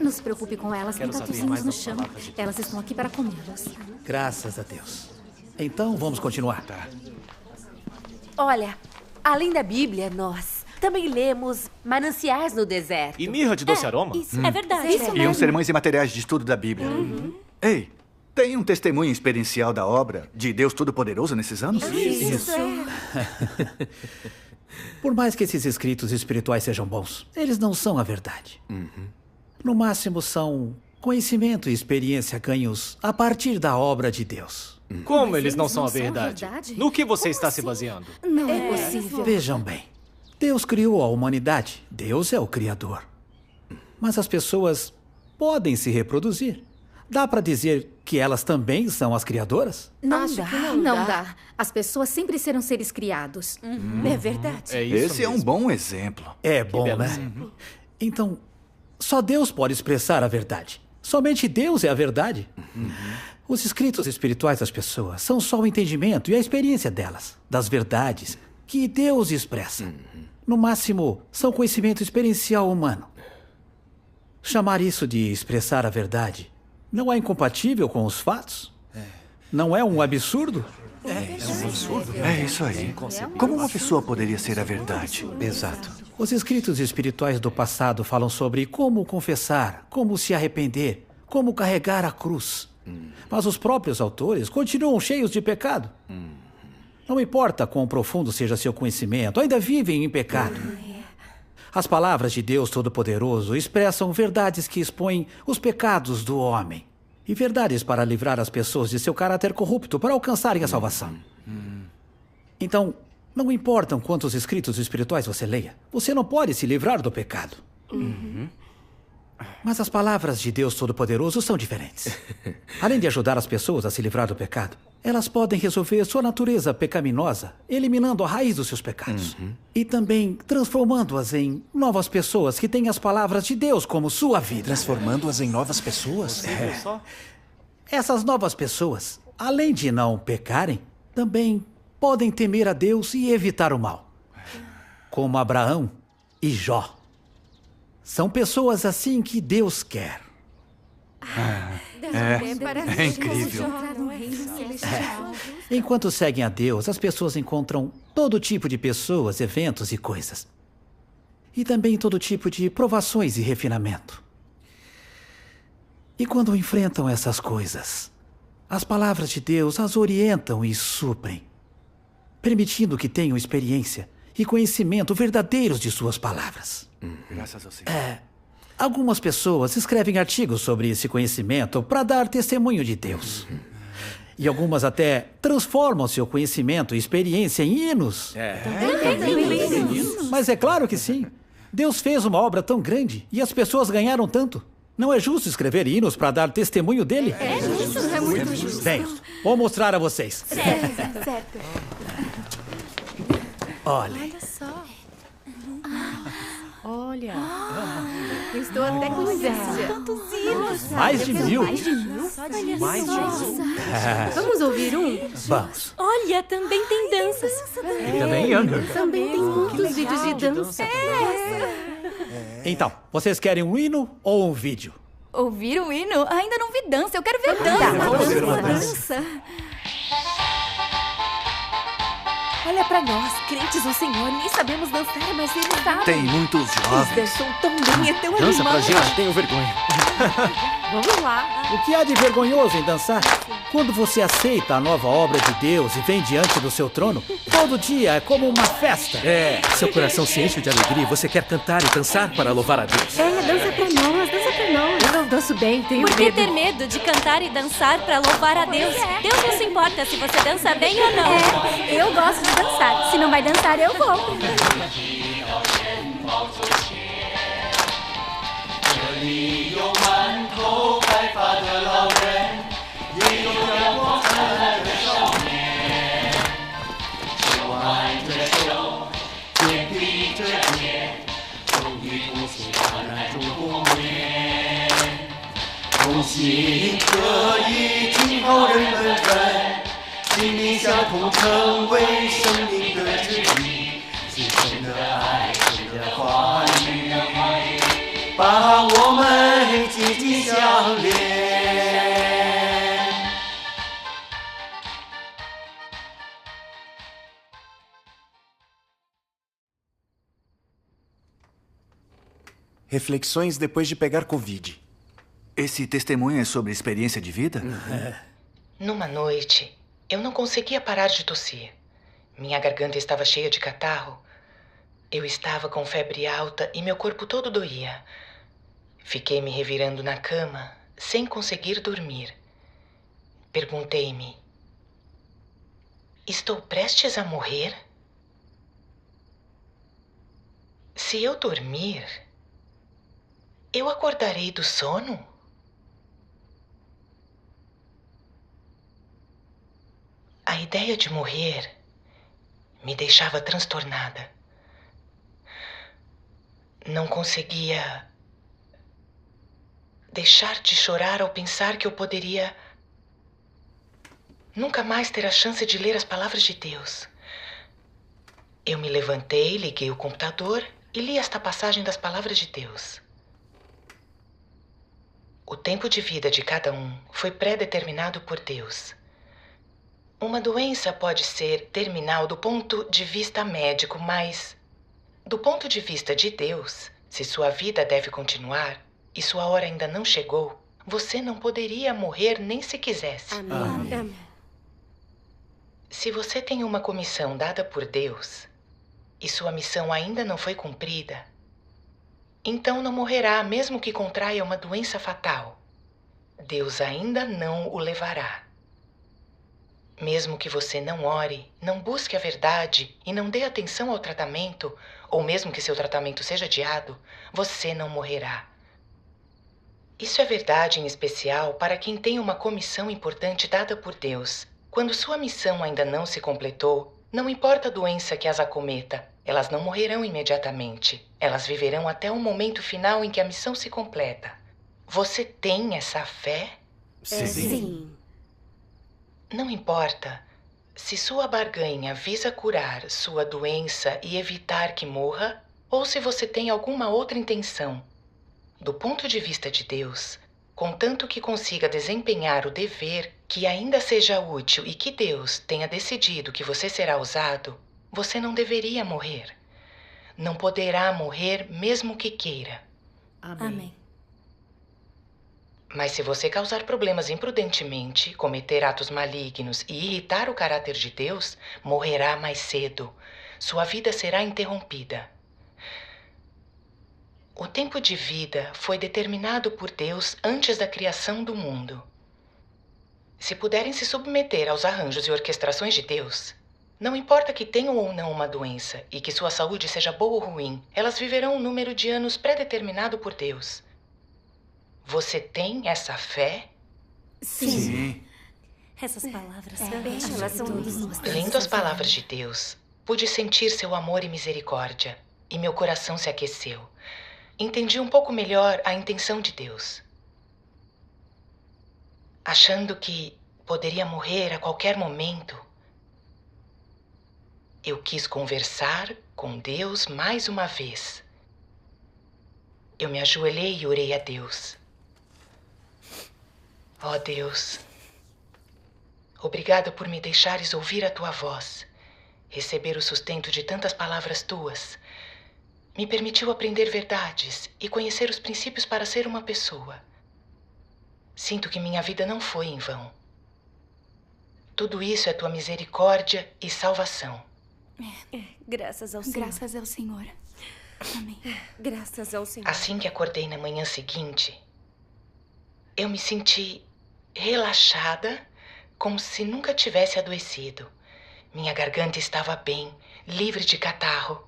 Não se preocupe com elas, tem Quero saber tatuzinhos mais no das chão. palavras de Deus. Elas estão aqui para comê-los. Graças a Deus. Então, vamos continuar. Olha, além da Bíblia, nós também lemos Mananciais no Deserto. E mirra de doce aroma? Isso é verdade. Isso E mesmo. uns sermões e materiais de estudo da Bíblia. Ei, tem um testemunho experiencial da obra de Deus Todo-Poderoso nesses anos? Isso. Por mais que esses escritos espirituais sejam bons, eles não são a verdade. No máximo são conhecimento e experiência ganhos a partir da obra de Deus. Como Mas eles não eles são a não são a verdade? verdade? No que você Como está se assim? baseando? Não é possível. Vejam bem, Deus criou a humanidade. Deus é o Criador. Mas as pessoas podem se reproduzir. Dá para dizer que elas também são as criadoras? Não Acho dá. que não Não dá. dá. As pessoas sempre serão seres criados. É verdade. É isso Esse é um mesmo. bom exemplo. É bom, belo né? exemplo. Então, só Deus pode expressar a verdade. Somente Deus é a verdade. Os escritos espirituais das pessoas são só o entendimento e a experiência delas, das verdades que Deus expressa. No máximo, são conhecimento experiencial humano. Chamar isso de expressar a verdade não é incompatível com os fatos? Não é um absurdo? É isso aí. Como uma pessoa poderia ser a verdade? Exato. Os escritos espirituais do passado falam sobre como confessar, como se arrepender, como carregar a cruz. Mas os próprios autores continuam cheios de pecado. Não importa quão profundo seja seu conhecimento, ainda vivem em pecado. As palavras de Deus Todo-Poderoso expressam verdades que expõem os pecados do homem e verdades para livrar as pessoas de seu caráter corrupto para alcançarem a salvação. Então, não importam quantos escritos espirituais você leia, você não pode se livrar do pecado. Mas as palavras de Deus Todo-Poderoso são diferentes. Além de ajudar as pessoas a se livrar do pecado, elas podem resolver sua natureza pecaminosa, eliminando a raiz dos seus pecados. E também transformando-as em novas pessoas que têm as palavras de Deus como sua vida. Transformando-as em novas pessoas? Só? Essas novas pessoas, além de não pecarem, também podem temer a Deus e evitar o mal. Como Abraão e Jó. São pessoas assim que Deus quer. É incrível. Enquanto seguem a Deus, as pessoas encontram todo tipo de pessoas, eventos e coisas. E também todo tipo de provações e refinamento. E quando enfrentam essas coisas, as palavras de Deus as orientam e suprem, permitindo que tenham experiência e conhecimento verdadeiros de suas palavras. Graças ao Senhor. Algumas pessoas escrevem artigos sobre esse conhecimento para dar testemunho de Deus. E algumas até transformam seu conhecimento e experiência em hinos. Mas é claro que sim. Deus fez uma obra tão grande e as pessoas ganharam tanto. Não é justo escrever hinos para dar testemunho dele? É justo, é muito justo. Bem, vou mostrar a vocês. Certo. Olhem. Olha só. Olha. Eu estou até com inveja. Tantos hinos. Mais de 1000. Mais de 1000? Olha Mais de só. 1000. Vamos ouvir um? Vamos. Olha, também tem danças. E também anda. Também tem muitos vídeos de dança. Então, vocês querem um hino ou um vídeo? Ouvir um hino? Ainda não vi dança, eu quero ver dança. Vamos ver uma dança. Olha pra nós, crentes do Senhor, nem sabemos dançar, mas ele sabe. Tem muitos jovens. Eles dançam tão bem, é tão Dança animal. pra gente, tenho vergonha. Vamos lá. O que há de vergonhoso em dançar? Quando você aceita a nova obra de Deus e vem diante do seu trono, todo dia é como uma festa. É, seu coração se enche de alegria e você quer cantar e dançar para louvar a Deus. Dança pra nós, dança pra nós. Eu não danço bem, tenho Por que medo. ter medo de cantar e dançar para louvar a Deus? Deus não se importa se você dança bem ou não. Eu gosto de dançar. Se não vai dançar, eu vou. 这里有满头白发的老人，也有阳光灿烂的少年，手挽着手，肩并着肩，终于同心踏染出共勉。同心可以今后人们分，心灵相通成为生命的指引，最深的爱，深的话语。 把我们紧紧相连。 Reflexões depois de pegar Covid. Esse testemunho é sobre experiência de vida? Numa noite, eu não conseguia parar de tossir. Minha garganta estava cheia de catarro. Eu estava com febre alta e meu corpo todo doía. Fiquei me revirando na cama, sem conseguir dormir. Perguntei-me: estou prestes a morrer? Se eu dormir, eu acordarei do sono? A ideia de morrer me deixava transtornada. Não conseguia deixar de chorar ao pensar que eu poderia nunca mais ter a chance de ler as palavras de Deus. Eu me levantei, liguei o computador e li esta passagem das palavras de Deus. O tempo de vida de cada um foi pré-determinado por Deus. Uma doença pode ser terminal do ponto de vista médico, mas do ponto de vista de Deus, se sua vida deve continuar e sua hora ainda não chegou, você não poderia morrer nem se quisesse. Amém. Se você tem uma comissão dada por Deus e sua missão ainda não foi cumprida, então não morrerá mesmo que contraia uma doença fatal. Deus ainda não o levará. Mesmo que você não ore, não busque a verdade e não dê atenção ao tratamento, ou mesmo que seu tratamento seja adiado, você não morrerá. Isso é verdade em especial para quem tem uma comissão importante dada por Deus. Quando sua missão ainda não se completou, não importa a doença que as acometa, elas não morrerão imediatamente. Elas viverão até o momento final em que a missão se completa. Você tem essa fé? Sim. Não importa se sua barganha visa curar sua doença e evitar que morra, ou se você tem alguma outra intenção. Do ponto de vista de Deus, contanto que consiga desempenhar o dever, que ainda seja útil e que Deus tenha decidido que você será usado, você não deveria morrer. Não poderá morrer mesmo que queira. Amém. Mas se você causar problemas imprudentemente, cometer atos malignos e irritar o caráter de Deus, morrerá mais cedo. Sua vida será interrompida. O tempo de vida foi determinado por Deus antes da criação do mundo. Se puderem se submeter aos arranjos e orquestrações de Deus, não importa que tenham ou não uma doença e que sua saúde seja boa ou ruim, elas viverão um número de anos pré-determinado por Deus. Você tem essa fé? Sim. Essas palavras elas são lendo as palavras de Deus, pude sentir seu amor e misericórdia, e meu coração se aqueceu. entendi um pouco melhor a intenção de Deus. Achando que poderia morrer a qualquer momento, eu quis conversar com Deus mais uma vez. Eu me ajoelhei e orei a Deus. Ó Deus, obrigada por me deixares ouvir a tua voz, receber o sustento de tantas palavras tuas. Me permitiu aprender verdades e conhecer os princípios para ser uma pessoa. Sinto que minha vida não foi em vão. Tudo isso é tua misericórdia e salvação. Graças ao Senhor. Graças ao Senhor. Amém. Graças ao Senhor. Assim que acordei na manhã seguinte, eu me senti relaxada, como se nunca tivesse adoecido. Minha garganta estava bem, livre de catarro.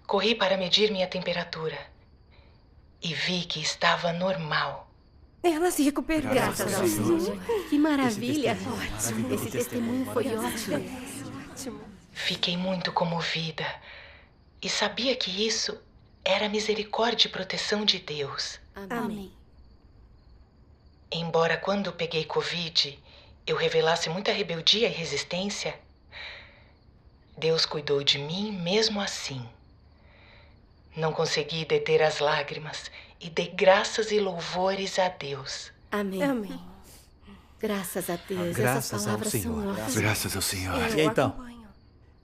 Corri para medir minha temperatura e vi que estava normal. Ela se recuperou. Graças ao Senhor. Que maravilha. Ótimo. Esse testemunho foi ótimo. Fiquei muito comovida e sabia que isso era a misericórdia e proteção de Deus. Amém. Embora quando peguei Covid eu revelasse muita rebeldia e resistência, Deus cuidou de mim mesmo assim. Não consegui deter as lágrimas e dei graças e louvores a Deus. Amém. Amém. Graças a Deus. Graças Essas ao palavras Senhor. são ótimas. Graças ao Senhor. E então?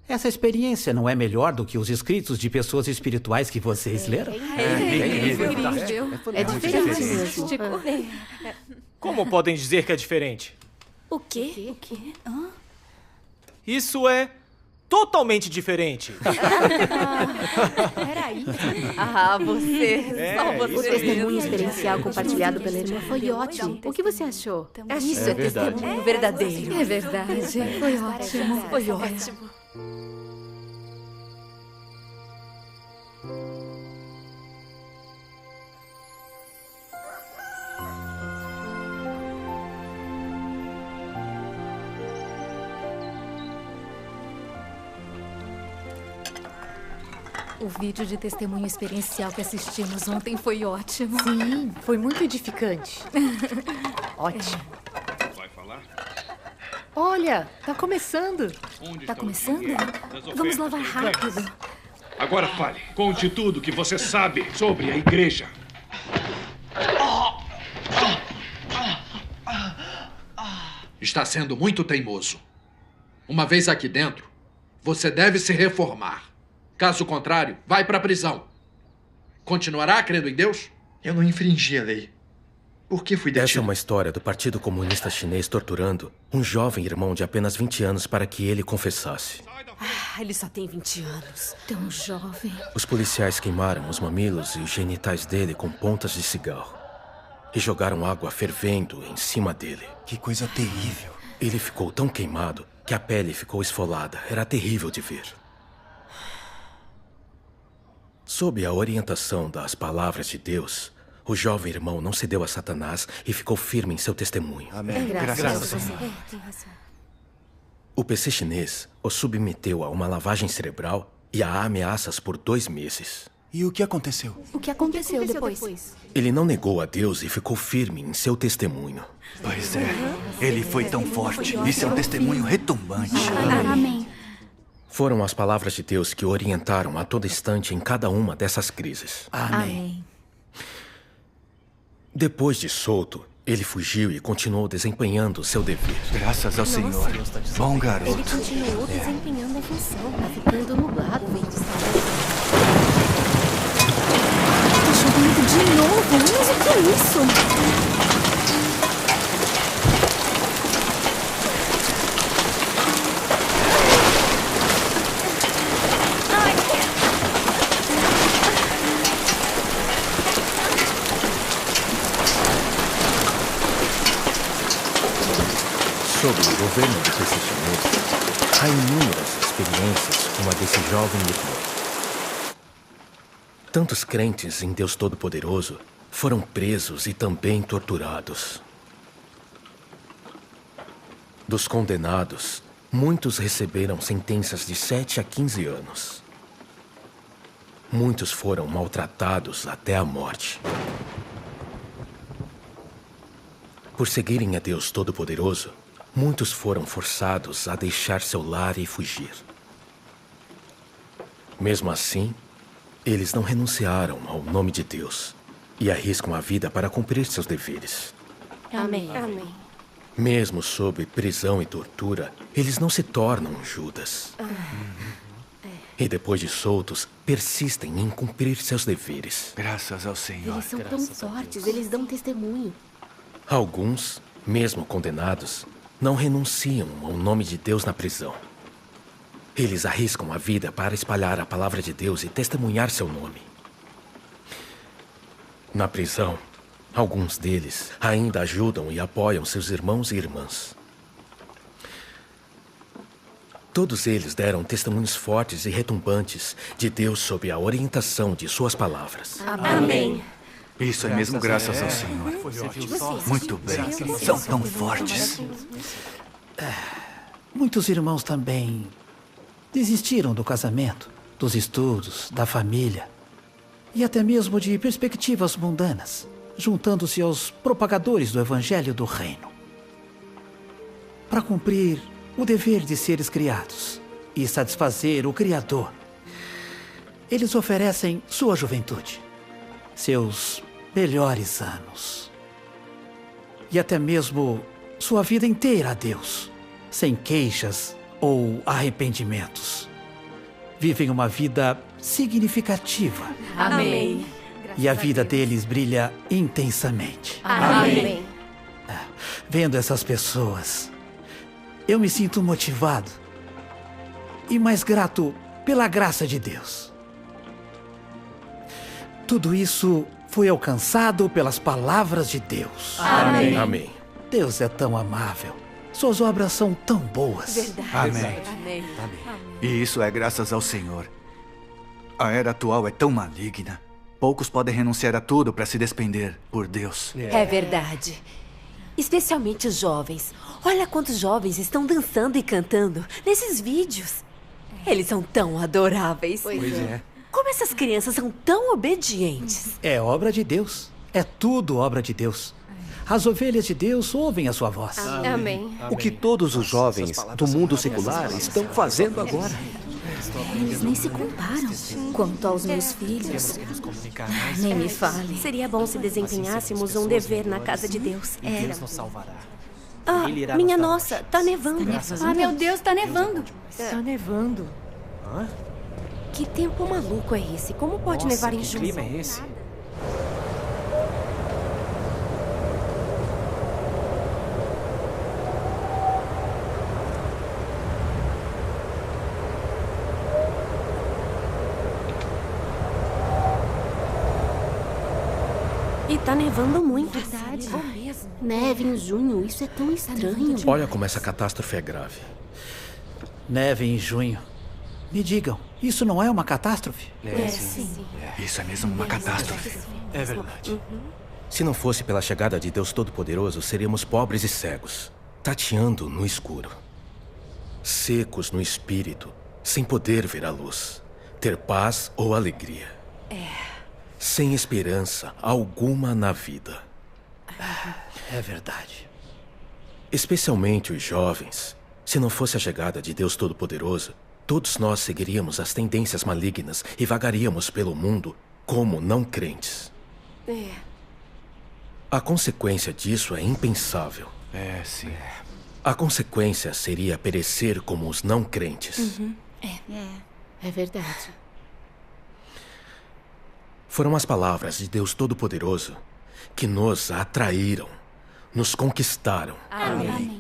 Essa experiência não é melhor do que os escritos de pessoas espirituais que vocês leram? É diferente mesmo. Como podem dizer que é diferente? O quê? O quê? Isso é totalmente diferente. Peraí. Você. Só O você. testemunho experiencial compartilhado pela irmã foi ótimo. O que você achou? Isso é testemunho verdadeiro. É verdade. Foi ótimo. Foi ótimo. O vídeo de testemunho experiencial que assistimos ontem foi ótimo. Sim, foi muito edificante. Ótimo. Vai falar? Olha, tá começando. Onde Tá está o começando? dinheiro das Vamos ofertas lavar dos rápido. ganhos? Agora fale. Conte tudo que você sabe sobre a igreja. Está sendo muito teimoso. Uma vez aqui dentro, você deve se reformar. Caso contrário, vai para a prisão. Continuará crendo em Deus? Eu não infringi a lei. Por que fui Essa é detido? uma história do Partido Comunista Chinês torturando um jovem irmão de apenas 20 anos para que ele confessasse. Ele só tem 20 anos. Tão jovem. Os policiais queimaram os mamilos e os genitais dele com pontas de cigarro e jogaram água fervendo em cima dele. Que coisa terrível. Ele ficou tão queimado que a pele ficou esfolada. Era terrível de ver. Sob a orientação das palavras de Deus, o jovem irmão não cedeu a Satanás e ficou firme em seu testemunho. Amém. Graças ao Senhor. Tem razão. O PC chinês o submeteu a uma lavagem cerebral e a ameaças por 2 meses. E o que aconteceu? O que aconteceu depois? Ele não negou a Deus e ficou firme em seu testemunho. Pois é, ele foi tão forte. Isso é um testemunho retumbante. Amém. Foram as palavras de Deus que o orientaram a todo instante em cada uma dessas crises. Amém. Depois de solto, ele fugiu e continuou desempenhando seu dever. Graças ao Senhor. Bom garoto. Ele continuou desempenhando a função. Tá ficando nublado. Tá chovendo de novo. Mas o que é isso? Sob o governo do PC chinês, há inúmeras experiências como a desse jovem irmão. Tantos crentes em Deus Todo-Poderoso foram presos e também torturados. Dos condenados, muitos receberam sentenças de 7 a 15 anos. muitos foram maltratados até a morte. Por seguirem a Deus Todo-Poderoso, muitos foram forçados a deixar seu lar e fugir. Mesmo assim, eles não renunciaram ao nome de Deus e arriscam a vida para cumprir seus deveres. Amém. Amém. Mesmo sob prisão e tortura, eles não se tornam Judas. E depois de soltos, persistem em cumprir seus deveres. Graças ao Senhor. Eles são tão fortes, eles dão testemunho. Alguns, mesmo condenados, não renunciam ao nome de Deus na prisão. Eles arriscam a vida para espalhar a palavra de Deus e testemunhar seu nome. Na prisão, alguns deles ainda ajudam e apoiam seus irmãos e irmãs. Todos eles deram testemunhos fortes e retumbantes de Deus sob a orientação de suas palavras. Amém. Isso é mesmo graças ao Senhor. Muito bem. São tão fortes. Muitos irmãos também desistiram do casamento, dos estudos, da família e até mesmo de perspectivas mundanas, juntando-se aos propagadores do Evangelho do Reino, para cumprir o dever de seres criados e satisfazer o Criador. Eles oferecem sua juventude, seus melhores anos e até mesmo sua vida inteira a Deus, sem queixas ou arrependimentos. Vivem uma vida significativa. Amém. E a vida deles brilha intensamente. Amém. Vendo essas pessoas, eu me sinto motivado e mais grato pela graça de Deus. Tudo isso foi alcançado pelas palavras de Deus. Amém. Amém. Deus é tão amável. Suas obras são tão boas. Verdade. Amém. Amém. E isso é graças ao Senhor. A era atual é tão maligna. Poucos podem renunciar a tudo para se despender por Deus. É verdade. Especialmente os jovens. Olha quantos jovens estão dançando e cantando nesses vídeos. Eles são tão adoráveis. Pois é. Como essas crianças são tão obedientes. É obra de Deus. É tudo obra de Deus. As ovelhas de Deus ouvem a sua voz. Amém. O que todos os jovens do mundo secular estão fazendo agora. Eles nem se comparam. Quanto aos meus filhos, nem me fale. Seria bom se desempenhássemos um dever na casa de Deus. Deus nos salvará. Ah, Ele irá minha nos dar nossa, tá nevando. Ah, meu Deus, tá nevando. Tá nevando. Hã? Que tempo maluco é esse? Como pode nevar em que junho? clima é esse? E tá nevando muito. Verdade. Neve em junho, isso é tão estranho. Olha como essa catástrofe é grave. Neve em junho. Me digam, isso não é uma catástrofe? Sim. Isso é mesmo uma catástrofe. É verdade. Se não fosse pela chegada de Deus Todo-Poderoso, seríamos pobres e cegos, tateando no escuro. Secos no espírito, sem poder ver a luz, ter paz ou alegria. Sem esperança alguma na vida. É verdade. Especialmente os jovens. Se não fosse a chegada de Deus Todo-Poderoso, todos nós seguiríamos as tendências malignas e vagaríamos pelo mundo como não crentes. A consequência disso é impensável. É, sim. A consequência seria perecer como os não crentes. É verdade. Foram as palavras de Deus Todo-Poderoso que nos atraíram, nos conquistaram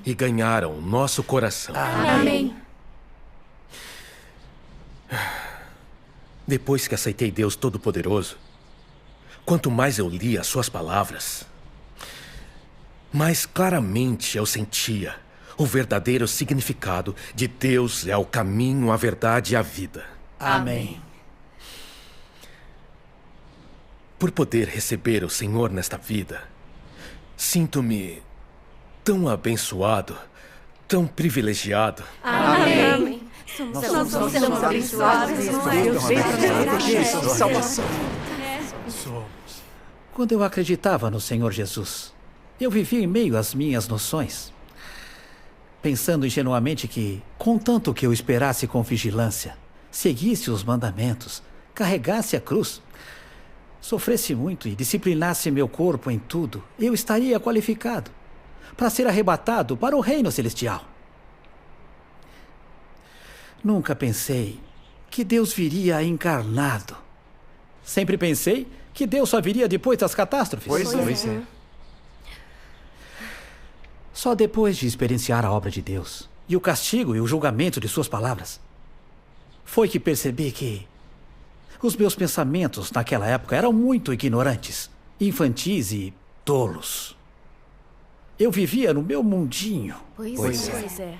e ganharam o nosso coração. Amém. Depois que aceitei Deus Todo-Poderoso, quanto mais eu lia as suas palavras, mais claramente eu sentia o verdadeiro significado de Deus é o caminho, a verdade e a vida. Amém. Por poder receber o Senhor nesta vida, sinto-me tão abençoado, tão privilegiado. Amém. Somos abençoados. Deus veio para proteger. Salvação. Quando eu acreditava no Senhor Jesus, eu vivia em meio às minhas noções, pensando ingenuamente que, contanto que eu esperasse com vigilância, seguisse os mandamentos, carregasse a cruz, sofresse muito e disciplinasse meu corpo em tudo, eu estaria qualificado para ser arrebatado para o reino celestial. Nunca pensei que Deus viria encarnado. Sempre pensei que Deus só viria depois das catástrofes. Pois é. Só depois de experienciar a obra de Deus e o castigo e o julgamento de suas palavras, foi que percebi que os meus pensamentos naquela época eram muito ignorantes, infantis e tolos. Eu vivia no meu mundinho. Pois é.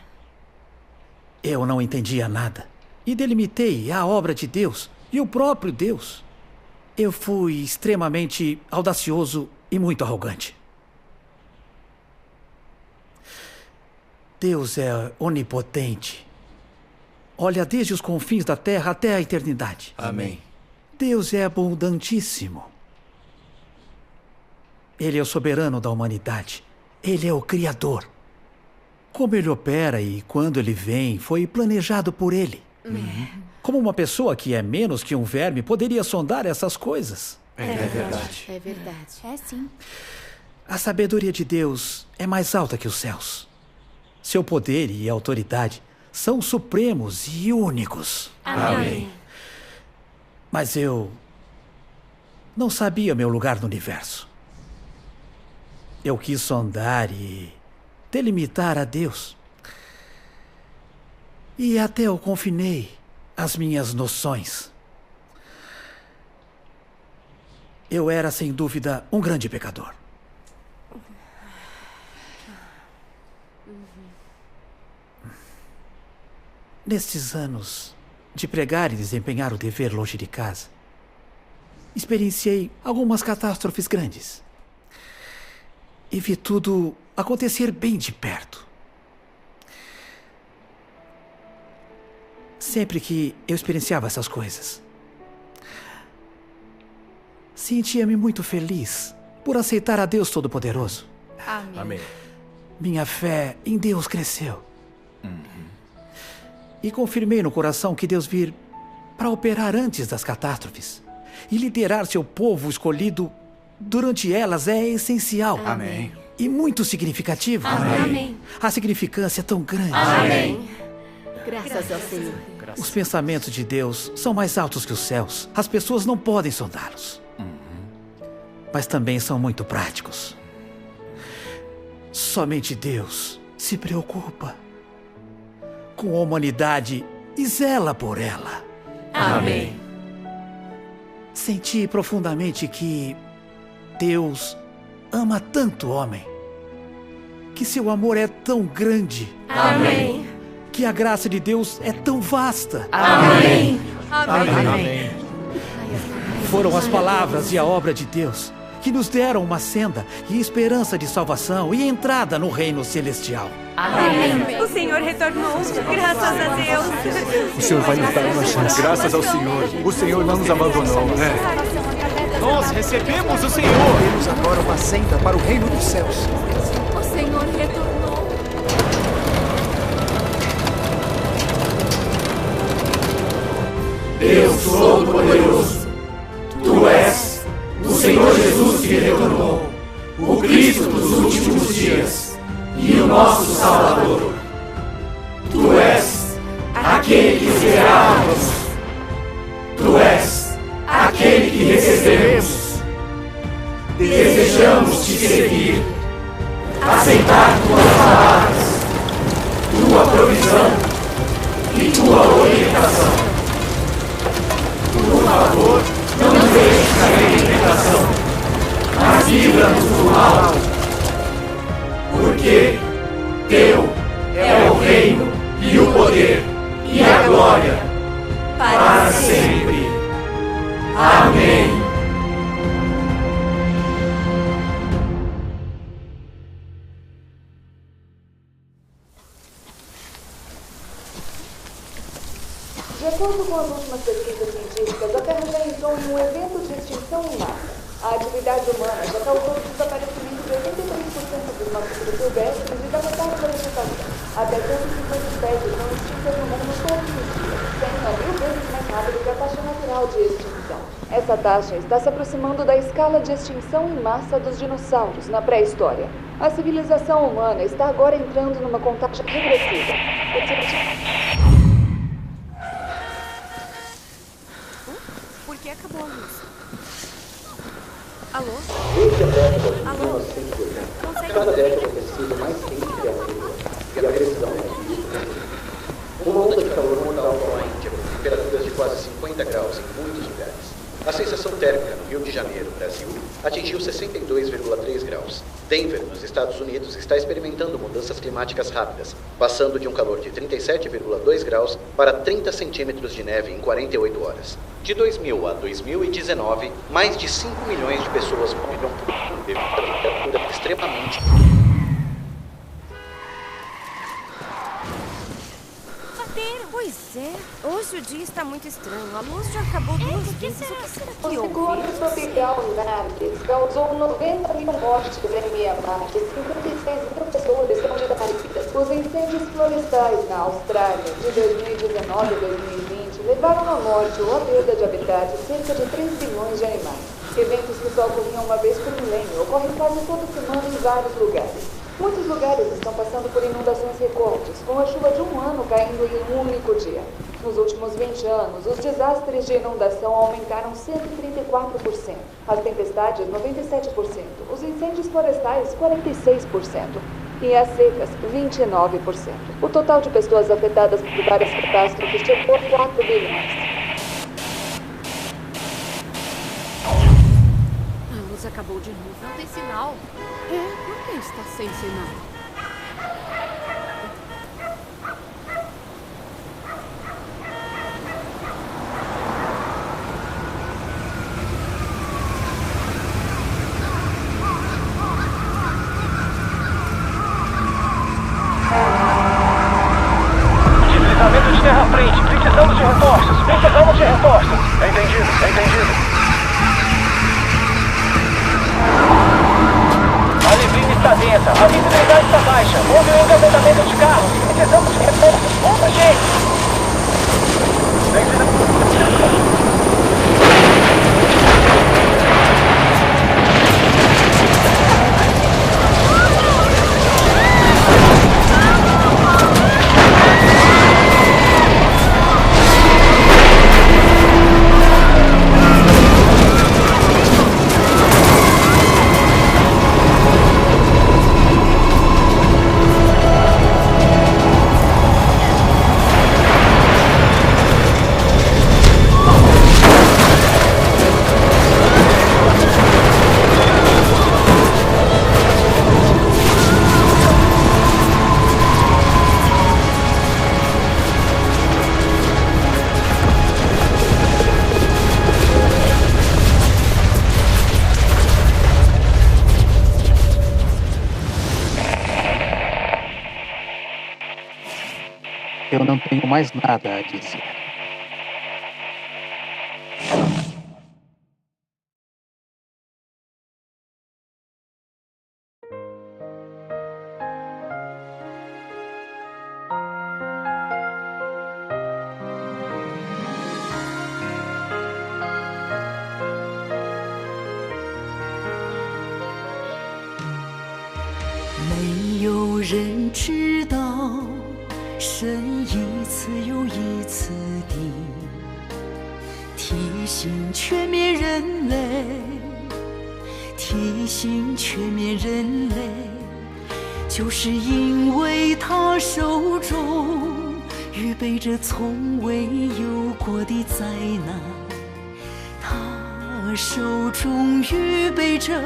Eu não entendia nada e delimitei a obra de Deus e o próprio Deus. Eu fui extremamente audacioso e muito arrogante. Deus é onipotente. Olha desde os confins da terra até a eternidade. Amém. Deus é abundantíssimo. Ele é o soberano da humanidade. Ele é o Criador. Como ele opera e quando ele vem foi planejado por ele. Como uma pessoa que é menos que um verme poderia sondar essas coisas? É verdade. É verdade. É sim. A sabedoria de Deus é mais alta que os céus. Seu poder e autoridade são supremos e únicos. Amém. Mas eu não sabia meu lugar no universo. Eu quis sondar e delimitar a Deus. E até eu confinei as minhas noções. Eu era, sem dúvida, um grande pecador. Nestes anos de pregar e desempenhar o dever longe de casa, experienciei algumas catástrofes grandes. E vi tudo acontecer bem de perto. Sempre que eu experienciava essas coisas, sentia-me muito feliz por aceitar a Deus Todo-Poderoso. Amém. Minha fé em Deus cresceu. E confirmei no coração que Deus vir para operar antes das catástrofes e liderar seu povo escolhido durante elas é essencial. Amém. E muito significativo. Amém. A significância é tão grande. Amém. Graças ao Senhor. Os pensamentos de Deus são mais altos que os céus. As pessoas não podem sondá-los. Mas também são muito práticos. Somente Deus se preocupa com a humanidade e zela por ela. Amém. Senti profundamente que Deus ama tanto o homem, que seu amor é tão grande. Amém. Que a graça de Deus é tão vasta. Amém. Amém. Foram as palavras e a obra de Deus que nos deram uma senda e esperança de salvação e entrada no reino celestial. Amém. O Senhor retornou. Graças a Deus. O Senhor vai nos dar uma chance. Graças ao Senhor. O Senhor não nos abandonou. Nós recebemos o Senhor. Temos agora uma senda para o reino dos céus. O Senhor retornou. Deus Todo-Poderoso, Tu és o Senhor Jesus que retornou, o Cristo dos últimos dias e o nosso Salvador. Tu és aquele que esperávamos. Tu és aquele que recebemos. Desejamos te seguir, aceitar tuas palavras, tua provisão e tua orientação. Por favor, não nos deixe cair em tentação, mas livra-nos do mal. Porque Teu é o reino e o poder e a glória para sempre. Amém. De acordo com as últimas pesquisas científicas, a Terra já entrou em um evento de extinção em massa. A atividade humana já causou o desaparecimento de 83% dos mamíferos silvestres e da metade da vegetação. Até 150 espécies são extintas no mundo todos os dias, 100 a 1000 vezes mais rápido que a taxa natural de extinção. Essa taxa está se aproximando da escala de extinção em massa dos dinossauros na pré-história. A civilização humana está agora entrando numa contagem regressiva. Por que acabou a luz? Alô? Desde a década de Alô? 1980, cada década tem sido mais quente que a anterior, e a precisão é isso. Uma onda de calor mortal com a Índia, com temperaturas de quase 50 graus em muitos lugares. A sensação térmica no Rio de Janeiro, Brasil, atingiu 62,3 graus. Denver, nos Estados Unidos, está experimentando mudanças climáticas rápidas, passando de um calor de 37,2 graus para 30 centímetros de neve em 48 horas. De 2000 a 2019, mais de 5 milhões de pessoas morreram por devido à temperatura extremamente... Pois é, hoje o dia está muito estranho. A luz já acabou duas vezes. O que será que O houve? ciclone tropical Nargis causou 90 mil mortes em Mianmar e 56 mil pessoas estão desaparecidas. Os incêndios florestais na Austrália de 2019 a 2020 levaram à morte ou à perda de habitat de cerca de 3 bilhões de animais. Eventos que só ocorriam uma vez por milênio ocorrem quase toda semana em vários lugares. Muitos lugares estão passando por inundações recordes, com a chuva de um ano caindo em um único dia. Nos últimos 20 anos, os desastres de inundação aumentaram 134%, as tempestades 97%, os incêndios florestais 46% e as secas 29%. O total de pessoas afetadas por várias catástrofes chegou a 4 bilhões. A luz acabou de novo. Não tem sinal. Por que está sem sinal? Deslizamento de terra à frente. Precisamos de reforços. Precisamos de reforços. Entendido. A neblina está densa, a visibilidade está baixa. Houve um engavetamento de carros. Precisamos de reforços. Urgente! Eu não tenho mais nada a dizer.没有人知道神一次又一次地提醒全面人类，提醒全面人类，就是因为他手中预备着从未有过的灾难，他手中预备着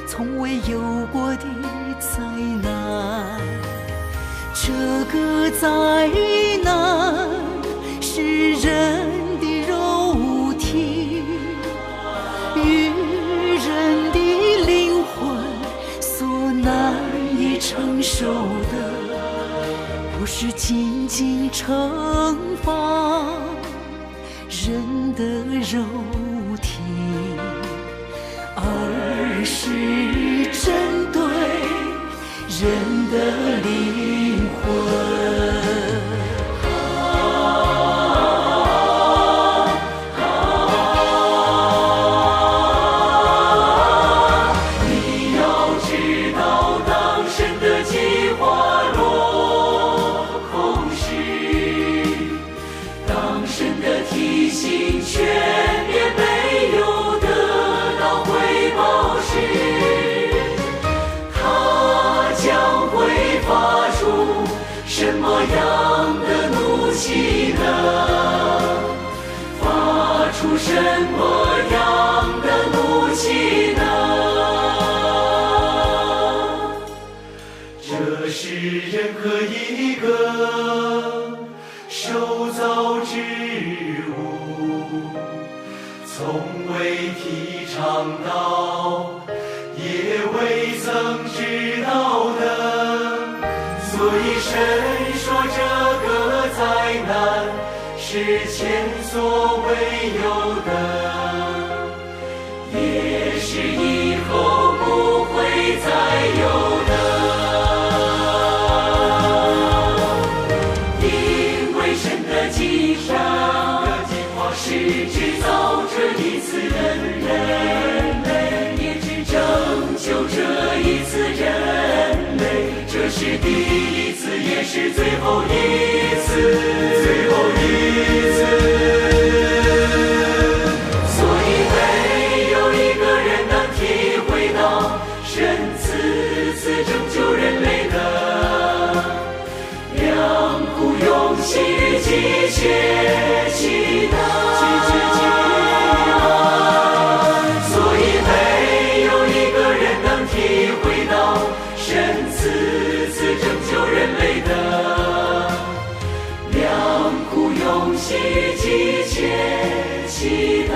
从未有过的灾难。这个灾难是人的肉体与人的灵魂所难以承受的，不是仅仅惩罚，人的肉体，而是针对人的灵魂。你要知道，当神的计划落空时，当神的提醒全面没有得到回报时，他将会发出什么样的怒气呢？发出什么样的怒气呢？这是任何一个受造之物从未提倡到，也未曾知道的。所以神说这个灾难是前所未有的，也是以后不会再有的。因为神的计划是制造这一次人类，也只拯救这一次人类。这是第一次，也是最后一次，最后一次。所以没有一个人能体会到神此次拯救人类的良苦用心与急切期待。所以没有一个人能体会到神此次拯救人类的良苦用心与急切期待。